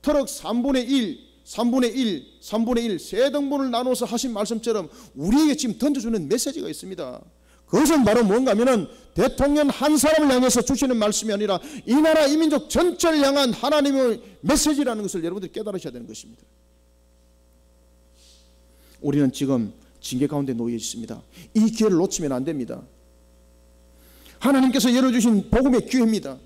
Speaker 1: 터럭 3분의 1, 3분의 1, 3분의 1 세 등분을 나눠서 하신 말씀처럼 우리에게 지금 던져주는 메시지가 있습니다. 그것은 바로 뭔가 하면은 대통령 한 사람을 향해서 주시는 말씀이 아니라 이 나라 이 민족 전체를 향한 하나님의 메시지라는 것을 여러분들이 깨달으셔야 되는 것입니다. 우리는 지금 징계 가운데 놓여 있습니다. 이 기회를 놓치면 안 됩니다. 하나님께서 열어주신 복음의 기회입니다.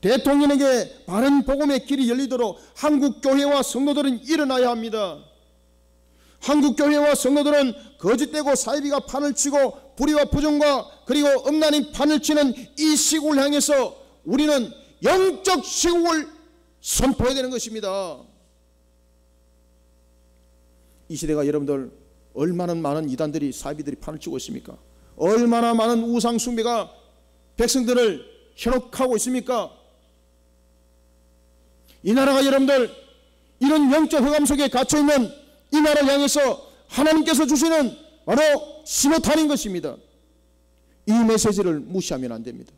Speaker 1: 대통령에게 바른 복음의 길이 열리도록 한국교회와 성도들은 일어나야 합니다. 한국교회와 성도들은 거짓되고 사이비가 판을 치고 불의와 부정과 그리고 음란이 판을 치는 이 시국을 향해서 우리는 영적 시국을 선포해야 되는 것입니다. 이 시대가 여러분들 얼마나 많은 이단들이 사이비들이 판을 치고 있습니까? 얼마나 많은 우상 숭배가 백성들을 현혹하고 있습니까? 이 나라가 여러분들 이런 영적 흑암 속에 갇혀있는 이 나라를 향해서 하나님께서 주시는 바로 신호탄인 것입니다. 이 메시지를 무시하면 안 됩니다.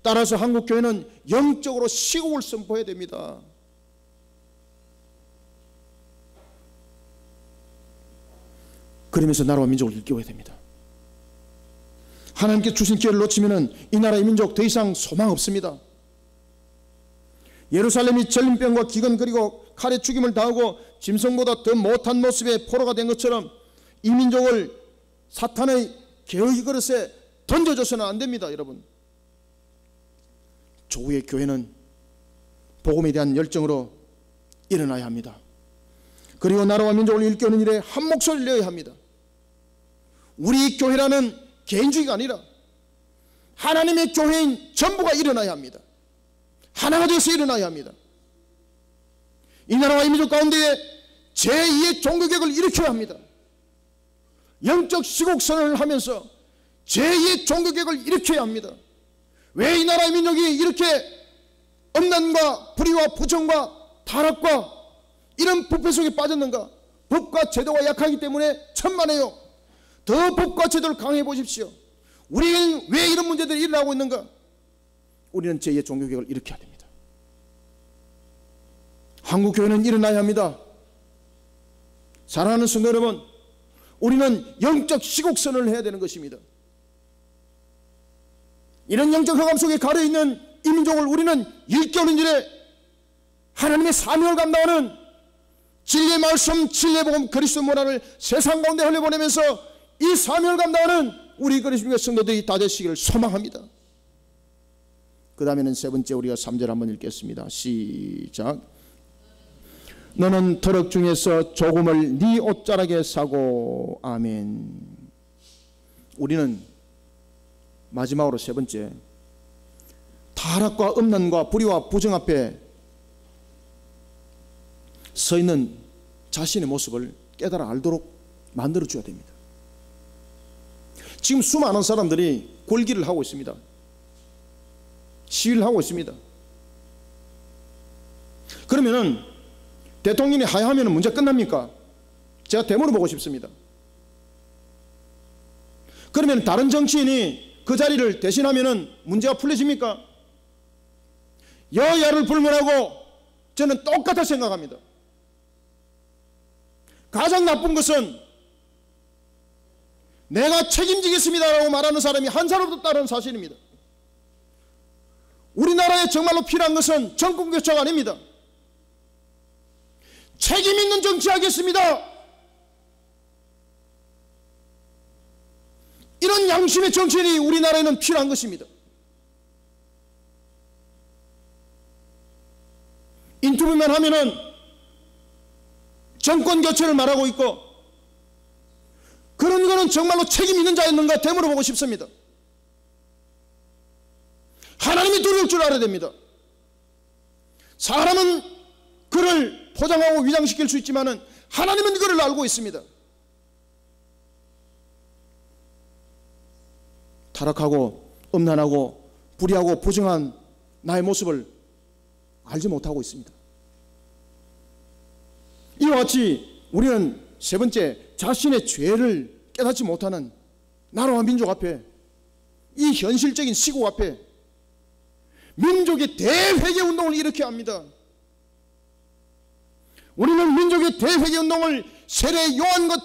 Speaker 1: 따라서 한국교회는 영적으로 시국을 선포해야 됩니다. 그러면서 나라와 민족을 일깨워야 됩니다. 하나님께 주신 기회를 놓치면 이 나라의 민족 더 이상 소망 없습니다. 예루살렘이 전림병과 기근 그리고 칼에 죽임을 당하고 짐승보다 더 못한 모습의 포로가 된 것처럼 이 민족을 사탄의 개의 그릇에 던져줘서는 안 됩니다. 여러분, 조국의 교회는 복음에 대한 열정으로 일어나야 합니다. 그리고 나라와 민족을 일깨우는 일에 한 목소리를 내어야 합니다. 우리 교회라는 개인주의가 아니라 하나님의 교회인 전부가 일어나야 합니다. 하나가 되어서 일어나야 합니다. 이 나라와 이 민족 가운데 제2의 종교개혁을 일으켜야 합니다. 영적 시국선언을 하면서 제2의 종교개혁을 일으켜야 합니다. 왜 이 나라의 민족이 이렇게 음란과 불의와 부정과 타락과 이런 부패 속에 빠졌는가? 법과 제도가 약하기 때문에 천만에요. 더 법과 제도를 강화해 보십시오. 우리는 왜 이런 문제들이 일어나고 있는가? 우리는 제2의 종교개혁을 일으켜야 됩니다. 한국교회는 일어나야 합니다. 사랑하는 성도 여러분, 우리는 영적 시국선언을 해야 되는 것입니다. 이런 영적 흑암 속에 가려있는 이 민족을 우리는 일깨우는 일에 하나님의 사명을 감당하는 진리의 말씀, 진리의 복음, 그리스도 문화를 세상 가운데 흘려보내면서 이 사명을 감당하는 우리 그리스도의 성도들이 다 되시기를 소망합니다. 그 다음에는 세 번째, 우리가 3절 한번 읽겠습니다. 시작. 너는 터럭 중에서 조금을 네 옷자락에 사고. 아멘. 우리는 마지막으로 세 번째, 타락과 음란과 불의와 부정 앞에 서 있는 자신의 모습을 깨달아 알도록 만들어줘야 됩니다. 지금 수많은 사람들이 골기를 하고 있습니다. 시위를 하고 있습니다. 그러면은 대통령이 하야하면 문제 끝납니까? 제가 대모를 보고 싶습니다. 그러면 다른 정치인이 그 자리를 대신하면 문제가 풀려집니까? 여야를 불문하고 저는 똑같아 생각합니다. 가장 나쁜 것은 내가 책임지겠습니다라고 말하는 사람이 한 사람도 없다는 사실입니다. 우리나라에 정말로 필요한 것은 정권 교체가 아닙니다. 책임 있는 정치하겠습니다. 이런 양심의 정치인이 우리나라에는 필요한 것입니다. 인터뷰만 하면은 정권 교체를 말하고 있고, 그런 거는 정말로 책임 있는 자였는가 되물어보고 싶습니다. 하나님이 두려울 줄 알아야 됩니다. 사람은 그를 포장하고 위장시킬 수 있지만은 하나님은 그를 알고 있습니다. 타락하고 음란하고 불의하고 부정한 나의 모습을 알지 못하고 있습니다. 이와 같이 우리는 세 번째, 자신의 죄를 깨닫지 못하는 나라와 민족 앞에, 이 현실적인 시국 앞에 민족의 대회개 운동을 일으켜야 합니다. 우리는 민족의 대회개 운동을 세례 요한과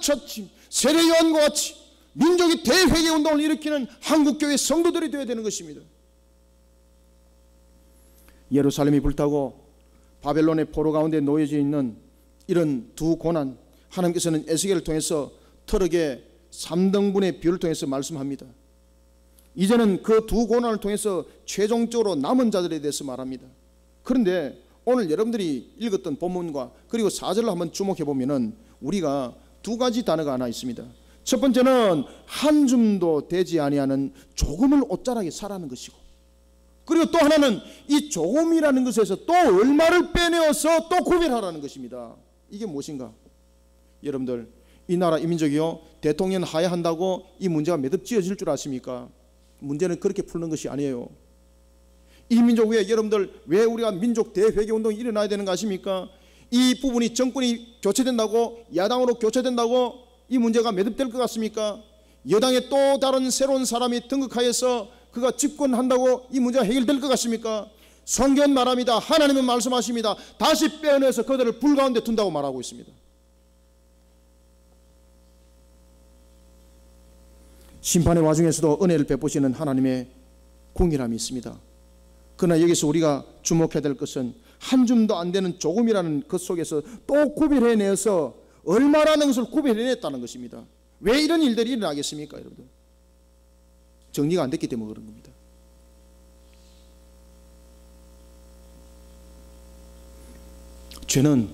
Speaker 1: 같이 민족의 대회개 운동을 일으키는 한국교회 성도들이 되어야 되는 것입니다. 예루살렘이 불타고 바벨론의 포로 가운데 놓여져 있는 이런 두 고난, 하나님께서는 에스겔을 통해서 터럭의 3등분의 비율을 통해서 말씀합니다. 이제는 그 두 고난을 통해서 최종적으로 남은 자들에 대해서 말합니다. 그런데 오늘 여러분들이 읽었던 본문과 그리고 4절을 한번 주목해 보면은 우리가 두 가지 단어가 하나 있습니다. 첫 번째는 한 줌도 되지 아니하는 조금을 옷자락에 사라는 것이고, 그리고 또 하나는 이 조금이라는 것에서 또 얼마를 빼내어서 또 구별하라는 것입니다. 이게 무엇인가? 여러분들, 이 나라 이 민족이요, 대통령 하야한다고 이 문제가 매듭지어질 줄 아십니까? 문제는 그렇게 푸는 것이 아니에요. 이 민족 위에 여러분들, 왜 우리가 민족 대회개 운동이 일어나야 되는 거 아십니까? 이 부분이 정권이 교체된다고, 야당으로 교체된다고 이 문제가 매듭될 것 같습니까? 여당에 또 다른 새로운 사람이 등극하여서 그가 집권한다고 이 문제가 해결될 것 같습니까? 성경 말합니다. 하나님은 말씀하십니다. 다시 빼어내서 그들을 불 가운데 둔다고 말하고 있습니다. 심판의 와중에서도 은혜를 베푸시는 하나님의 공의함이 있습니다. 그러나 여기서 우리가 주목해야 될 것은 한 줌도 안 되는 조금이라는 것 속에서 또 구별해내서 얼마라는 것을 구별해냈다는 것입니다. 왜 이런 일들이 일어나겠습니까, 여러분들? 정리가 안 됐기 때문에 그런 겁니다. 죄는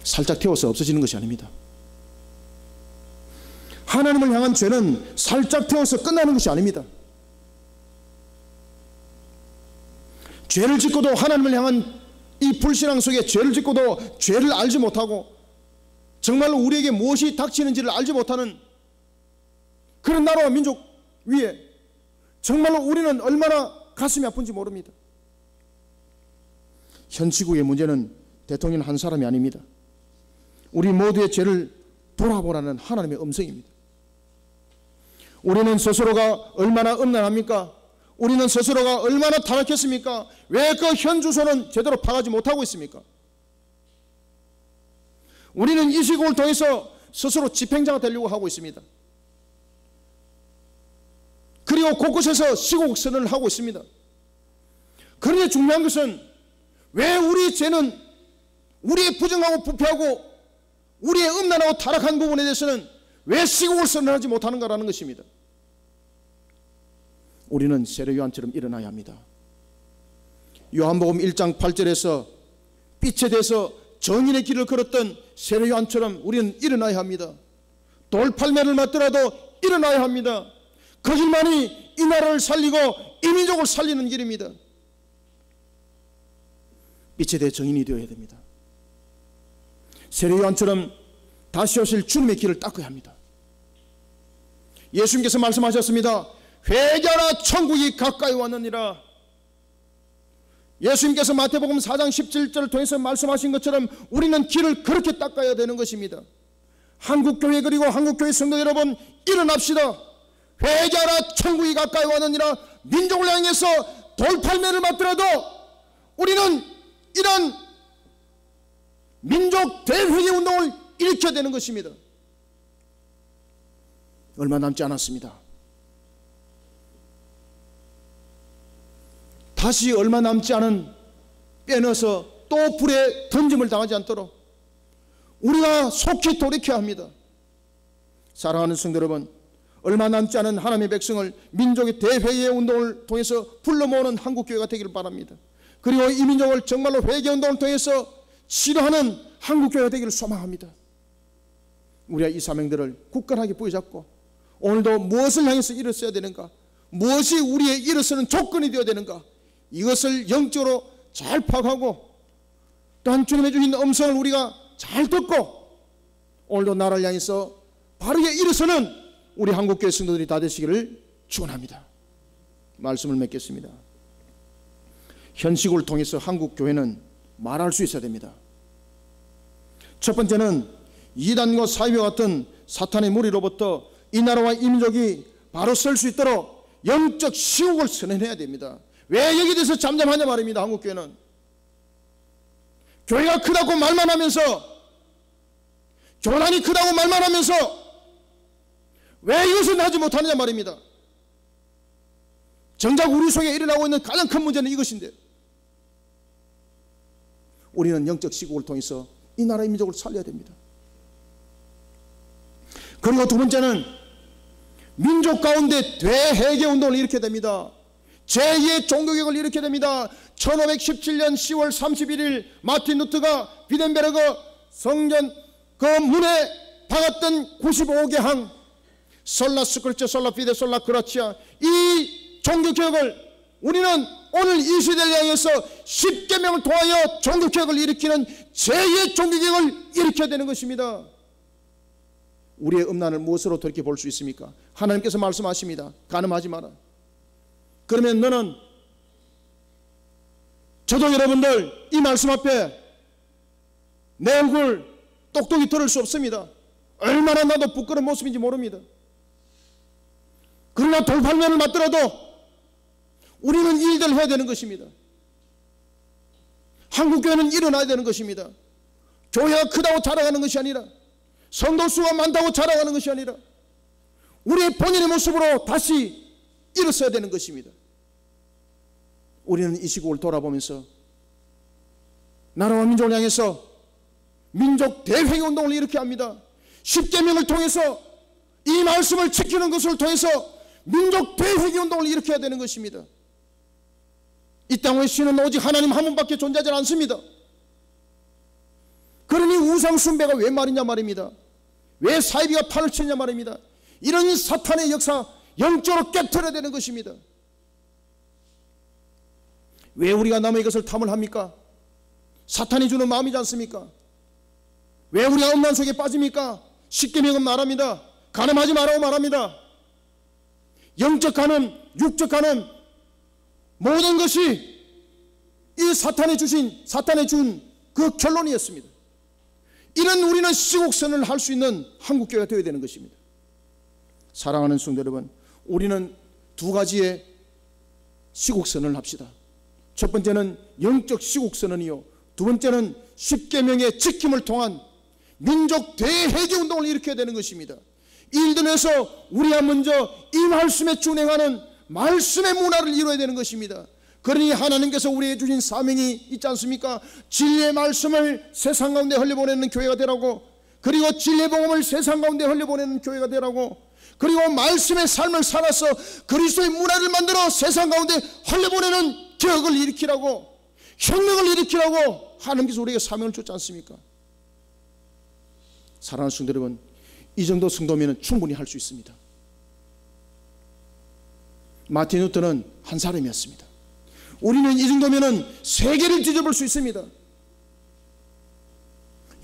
Speaker 1: 살짝 태워서 없어지는 것이 아닙니다. 하나님을 향한 죄는 살짝 태워서 끝나는 것이 아닙니다. 죄를 짓고도 하나님을 향한 이 불신앙 속에 죄를 짓고도 죄를 알지 못하고 정말로 우리에게 무엇이 닥치는지를 알지 못하는 그런 나라와 민족 위에 정말로 우리는 얼마나 가슴이 아픈지 모릅니다. 현 지구의 문제는 대통령 한 사람이 아닙니다. 우리 모두의 죄를 돌아보라는 하나님의 음성입니다. 우리는 스스로가 얼마나 음란합니까? 우리는 스스로가 얼마나 타락했습니까? 왜 그 현 주소는 제대로 파가지 못하고 있습니까? 우리는 이 시국을 통해서 스스로 집행자가 되려고 하고 있습니다. 그리고 곳곳에서 시국 선언을 하고 있습니다. 그런데 중요한 것은 왜 우리 죄는 우리의 부정하고 부패하고 우리의 음란하고 타락한 부분에 대해서는 왜 시국을 선언하지 못하는가라는 것입니다. 우리는 세례 요한처럼 일어나야 합니다. 요한복음 1장 8절에서 빛에 대해서 정인의 길을 걸었던 세례 요한처럼 우리는 일어나야 합니다. 돌팔매를 맞더라도 일어나야 합니다. 그 길만이 이 나라를 살리고 이 민족을 살리는 길입니다. 빛에 대해 정인이 되어야 됩니다. 세례 요한처럼 다시 오실 주님의 길을 닦아야 합니다. 예수님께서 말씀하셨습니다. 회개하라 천국이 가까이 왔느니라. 예수님께서 마태복음 4장 17절을 통해서 말씀하신 것처럼 우리는 길을 그렇게 닦아야 되는 것입니다. 한국교회 그리고 한국교회 성도 여러분, 일어납시다. 회개하라 천국이 가까이 왔느니라. 민족을 향해서 돌팔매를 맞더라도 우리는 이런 민족 대회개 운동을 일으켜야 되는 것입니다. 얼마 남지 않았습니다. 다시 얼마 남지 않은 빼넣어서 또 불에 던짐을 당하지 않도록 우리가 속히 돌이켜야 합니다. 사랑하는 성도 여러분, 얼마 남지 않은 하나님의 백성을 민족의 대회개 운동을 통해서 불러 모으는 한국교회가 되기를 바랍니다. 그리고 이 민족을 정말로 회개 운동을 통해서 치료하는 한국교회가 되기를 소망합니다. 우리가 이 사명들을 굳건하게 부여잡고 오늘도 무엇을 향해서 일어서야 되는가, 무엇이 우리의 일어서는 조건이 되어야 되는가, 이것을 영적으로 잘 파악하고 또한 주님의 주신 음성을 우리가 잘 듣고 오늘도 나라를 향해서 바르게 일어서는 우리 한국교회 성도들이 다 되시기를 축원합니다. 말씀을 맺겠습니다. 현식을 통해서 한국교회는 말할 수 있어야 됩니다. 첫 번째는 이단과 사이와 같은 사탄의 무리로부터 이 나라와 이 민족이 바로 설 수 있도록 영적 시국을 선언해야 됩니다. 왜 여기에 대해서 잠잠하냐 말입니다. 한국교회는 교회가 크다고 말만 하면서, 교단이 크다고 말만 하면서 왜 이것을 하지 못하느냐 말입니다. 정작 우리 속에 일어나고 있는 가장 큰 문제는 이것인데, 우리는 영적 시국을 통해서 이 나라의 민족을 살려야 됩니다. 그리고 두 번째는 민족 가운데 대회개 운동을 일으켜야 됩니다. 제2의 종교개혁을 일으켜야 됩니다. 1517년 10월 31일 마틴 루터가 비덴베르그 성전 그 문에 박았던 95개 항, 솔라 스크리처 솔라 피데 솔라 그라치아, 이 종교개혁을 우리는 오늘 이 시대를 향해서 10계명을 통하여 종교개혁을 일으키는 제2의 종교개혁을 일으켜야 되는 것입니다. 우리의 음란을 무엇으로 돌이켜 볼 수 있습니까? 하나님께서 말씀하십니다. 간음하지 마라. 그러면 너는, 저도 여러분들 이 말씀 앞에 내 얼굴 똑똑히 들을 수 없습니다. 얼마나 나도 부끄러운 모습인지 모릅니다. 그러나 돌팔매를 맞더라도 우리는 일들을 해야 되는 것입니다. 한국교회는 일어나야 되는 것입니다. 교회가 크다고 자랑하는 것이 아니라, 성도 수가 많다고 자랑하는 것이 아니라 우리의 본인의 모습으로 다시 일어서야 되는 것입니다. 우리는 이 시국을 돌아보면서 나라와 민족을 향해서 민족 대회개 운동을 일으켜야 합니다. 10계명을 통해서, 이 말씀을 지키는 것을 통해서 민족 대회개 운동을 일으켜야 되는 것입니다. 이 땅의 신은 오직 하나님 한 분밖에 존재하지 않습니다. 그러니 우상 숭배가 왜 말이냐 말입니다. 왜 사이비가 판을 치냐 말입니다. 이런 사탄의 역사 영적으로 깨트려야 되는 것입니다. 왜 우리가 남의 것을 탐을 합니까? 사탄이 주는 마음이지 않습니까? 왜 우리가 음란 속에 빠집니까? 십계명은 말합니다. 간음하지 말라고 말합니다. 영적 간음, 육적 간음, 모든 것이 이 사탄이 준 그 결론이었습니다. 이런 우리는 시국선언을 할 수 있는 한국교회가 되어야 되는 것입니다. 사랑하는 성도 여러분, 우리는 두 가지의 시국선언을 합시다. 첫 번째는 영적 시국선언이요, 두 번째는 십계명의 지킴을 통한 민족 대회개 운동을 일으켜야 되는 것입니다. 이 일들에서 우리가 먼저 이 말씀에 준행하는 말씀의 문화를 이루어야 되는 것입니다. 그러니 하나님께서 우리에게 주신 사명이 있지 않습니까? 진리의 말씀을 세상 가운데 흘려보내는 교회가 되라고, 그리고 진리의 복음을 세상 가운데 흘려보내는 교회가 되라고, 그리고 말씀의 삶을 살아서 그리스도의 문화를 만들어 세상 가운데 흘려보내는 기억을 일으키라고, 혁명을 일으키라고 하나님께서 우리에게 사명을 줬지 않습니까? 사랑하는 성도 여러분, 이 정도 성도면 충분히 할 수 있습니다. 마틴 루터는 한 사람이었습니다. 우리는 이 정도면 세계를 뒤져볼 수 있습니다.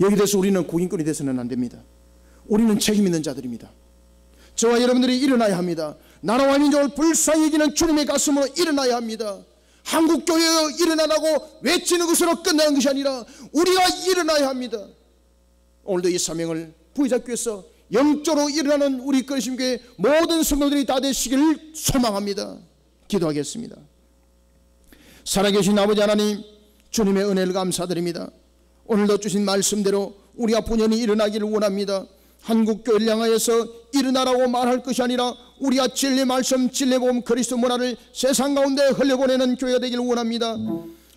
Speaker 1: 여기 대해서 우리는 구인꾼이 돼서는 안 됩니다. 우리는 책임 있는 자들입니다. 저와 여러분들이 일어나야 합니다. 나라와 민족을 불쌍히 여기는 주님의 가슴으로 일어나야 합니다. 한국교회에 일어나라고 외치는 것으로 끝나는 것이 아니라 우리가 일어나야 합니다. 오늘도 이 사명을 부여잡기 위해서 영적으로 일어나는 우리 그리스도교회 모든 성도들이 다 되시기를 소망합니다. 기도하겠습니다. 살아계신 아버지 하나님, 주님의 은혜를 감사드립니다. 오늘도 주신 말씀대로 우리가 분연히 일어나기를 원합니다. 한국교회를 향하여서 일어나라고 말할 것이 아니라 우리가 진리 말씀, 진리 복음, 그리스도 문화를 세상 가운데 흘려보내는 교회가 되기를 원합니다.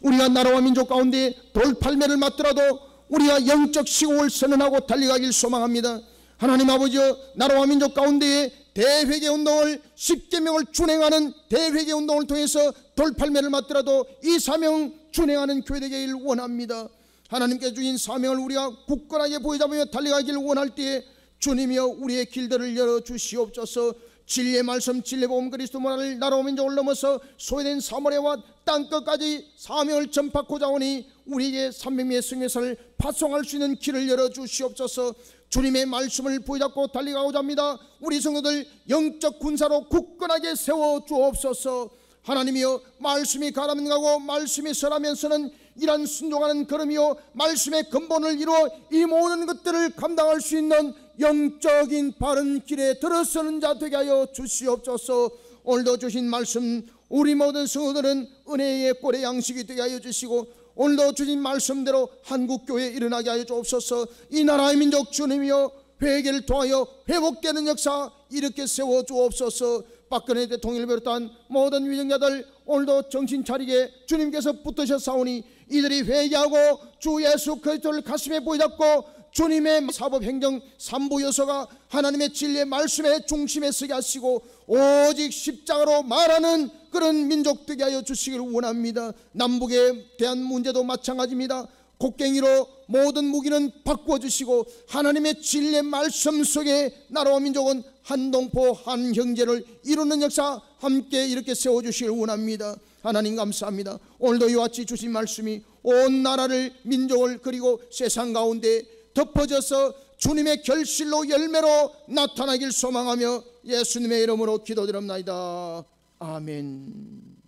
Speaker 1: 우리가 나라와 민족 가운데 돌팔매를 맞더라도 우리가 영적 시국을 선언하고 달려가길 소망합니다. 하나님 아버지여, 나라와 민족 가운데에 대회개 운동을, 십계명을 준행하는 대회개 운동을 통해서 돌팔매를 맞더라도 이 사명 준행하는 교회 되기를 원합니다. 하나님께서 주신 사명을 우리가 굳건하게 보여잡으며 달려가기를 원할 때에 주님이여 우리의 길들을 열어주시옵소서. 진리의 말씀, 진리의 복음, 그리스도 문화를 나라와 민족을 넘어서 소외된 사마리아와 땅끝까지 사명을 전파하고자 하오니 우리에게 300명의 승리사를 파송할 수 있는 길을 열어주시옵소서. 주님의 말씀을 보여잡고 달려가고자 합니다. 우리 성도들 영적 군사로 굳건하게 세워주옵소서. 하나님이여, 말씀이 가라앉고 말씀이 설하면서는 이란 순종하는 걸음이요, 말씀의 근본을 이루어 이 모든 것들을 감당할 수 있는 영적인 바른 길에 들어서는 자 되게 하여 주시옵소서. 오늘도 주신 말씀 우리 모든 성도들은 은혜의 꼴의 양식이 되게 하여 주시고, 오늘도 주신 말씀대로 한국교회에 일어나게 하여 주옵소서. 이 나라의 민족 주님이여, 회개를 통하여 회복되는 역사 이렇게 세워주옵소서. 박근혜 대통령을 비롯한 모든 위정자들 오늘도 정신 차리게 주님께서 붙드셨사오니 이들이 회개하고 주 예수 그리스도를 가슴에 보여잡고 주님의 사법행정 3부 요소가 하나님의 진리의 말씀의 중심에 서게 하시고 오직 십자가로 말하는 그런 민족 되게 하여 주시기를 원합니다. 남북에 대한 문제도 마찬가지입니다. 곡괭이로 모든 무기는 바꾸어 주시고 하나님의 진리의 말씀 속에 나라와 민족은 한 동포 한 형제를 이루는 역사 함께 이렇게 세워주시길 원합니다. 하나님 감사합니다. 오늘도 이와 같이 주신 말씀이 온 나라를, 민족을, 그리고 세상 가운데 덮어져서 주님의 결실로 열매로 나타나길 소망하며 예수님의 이름으로 기도드립니다. 아멘.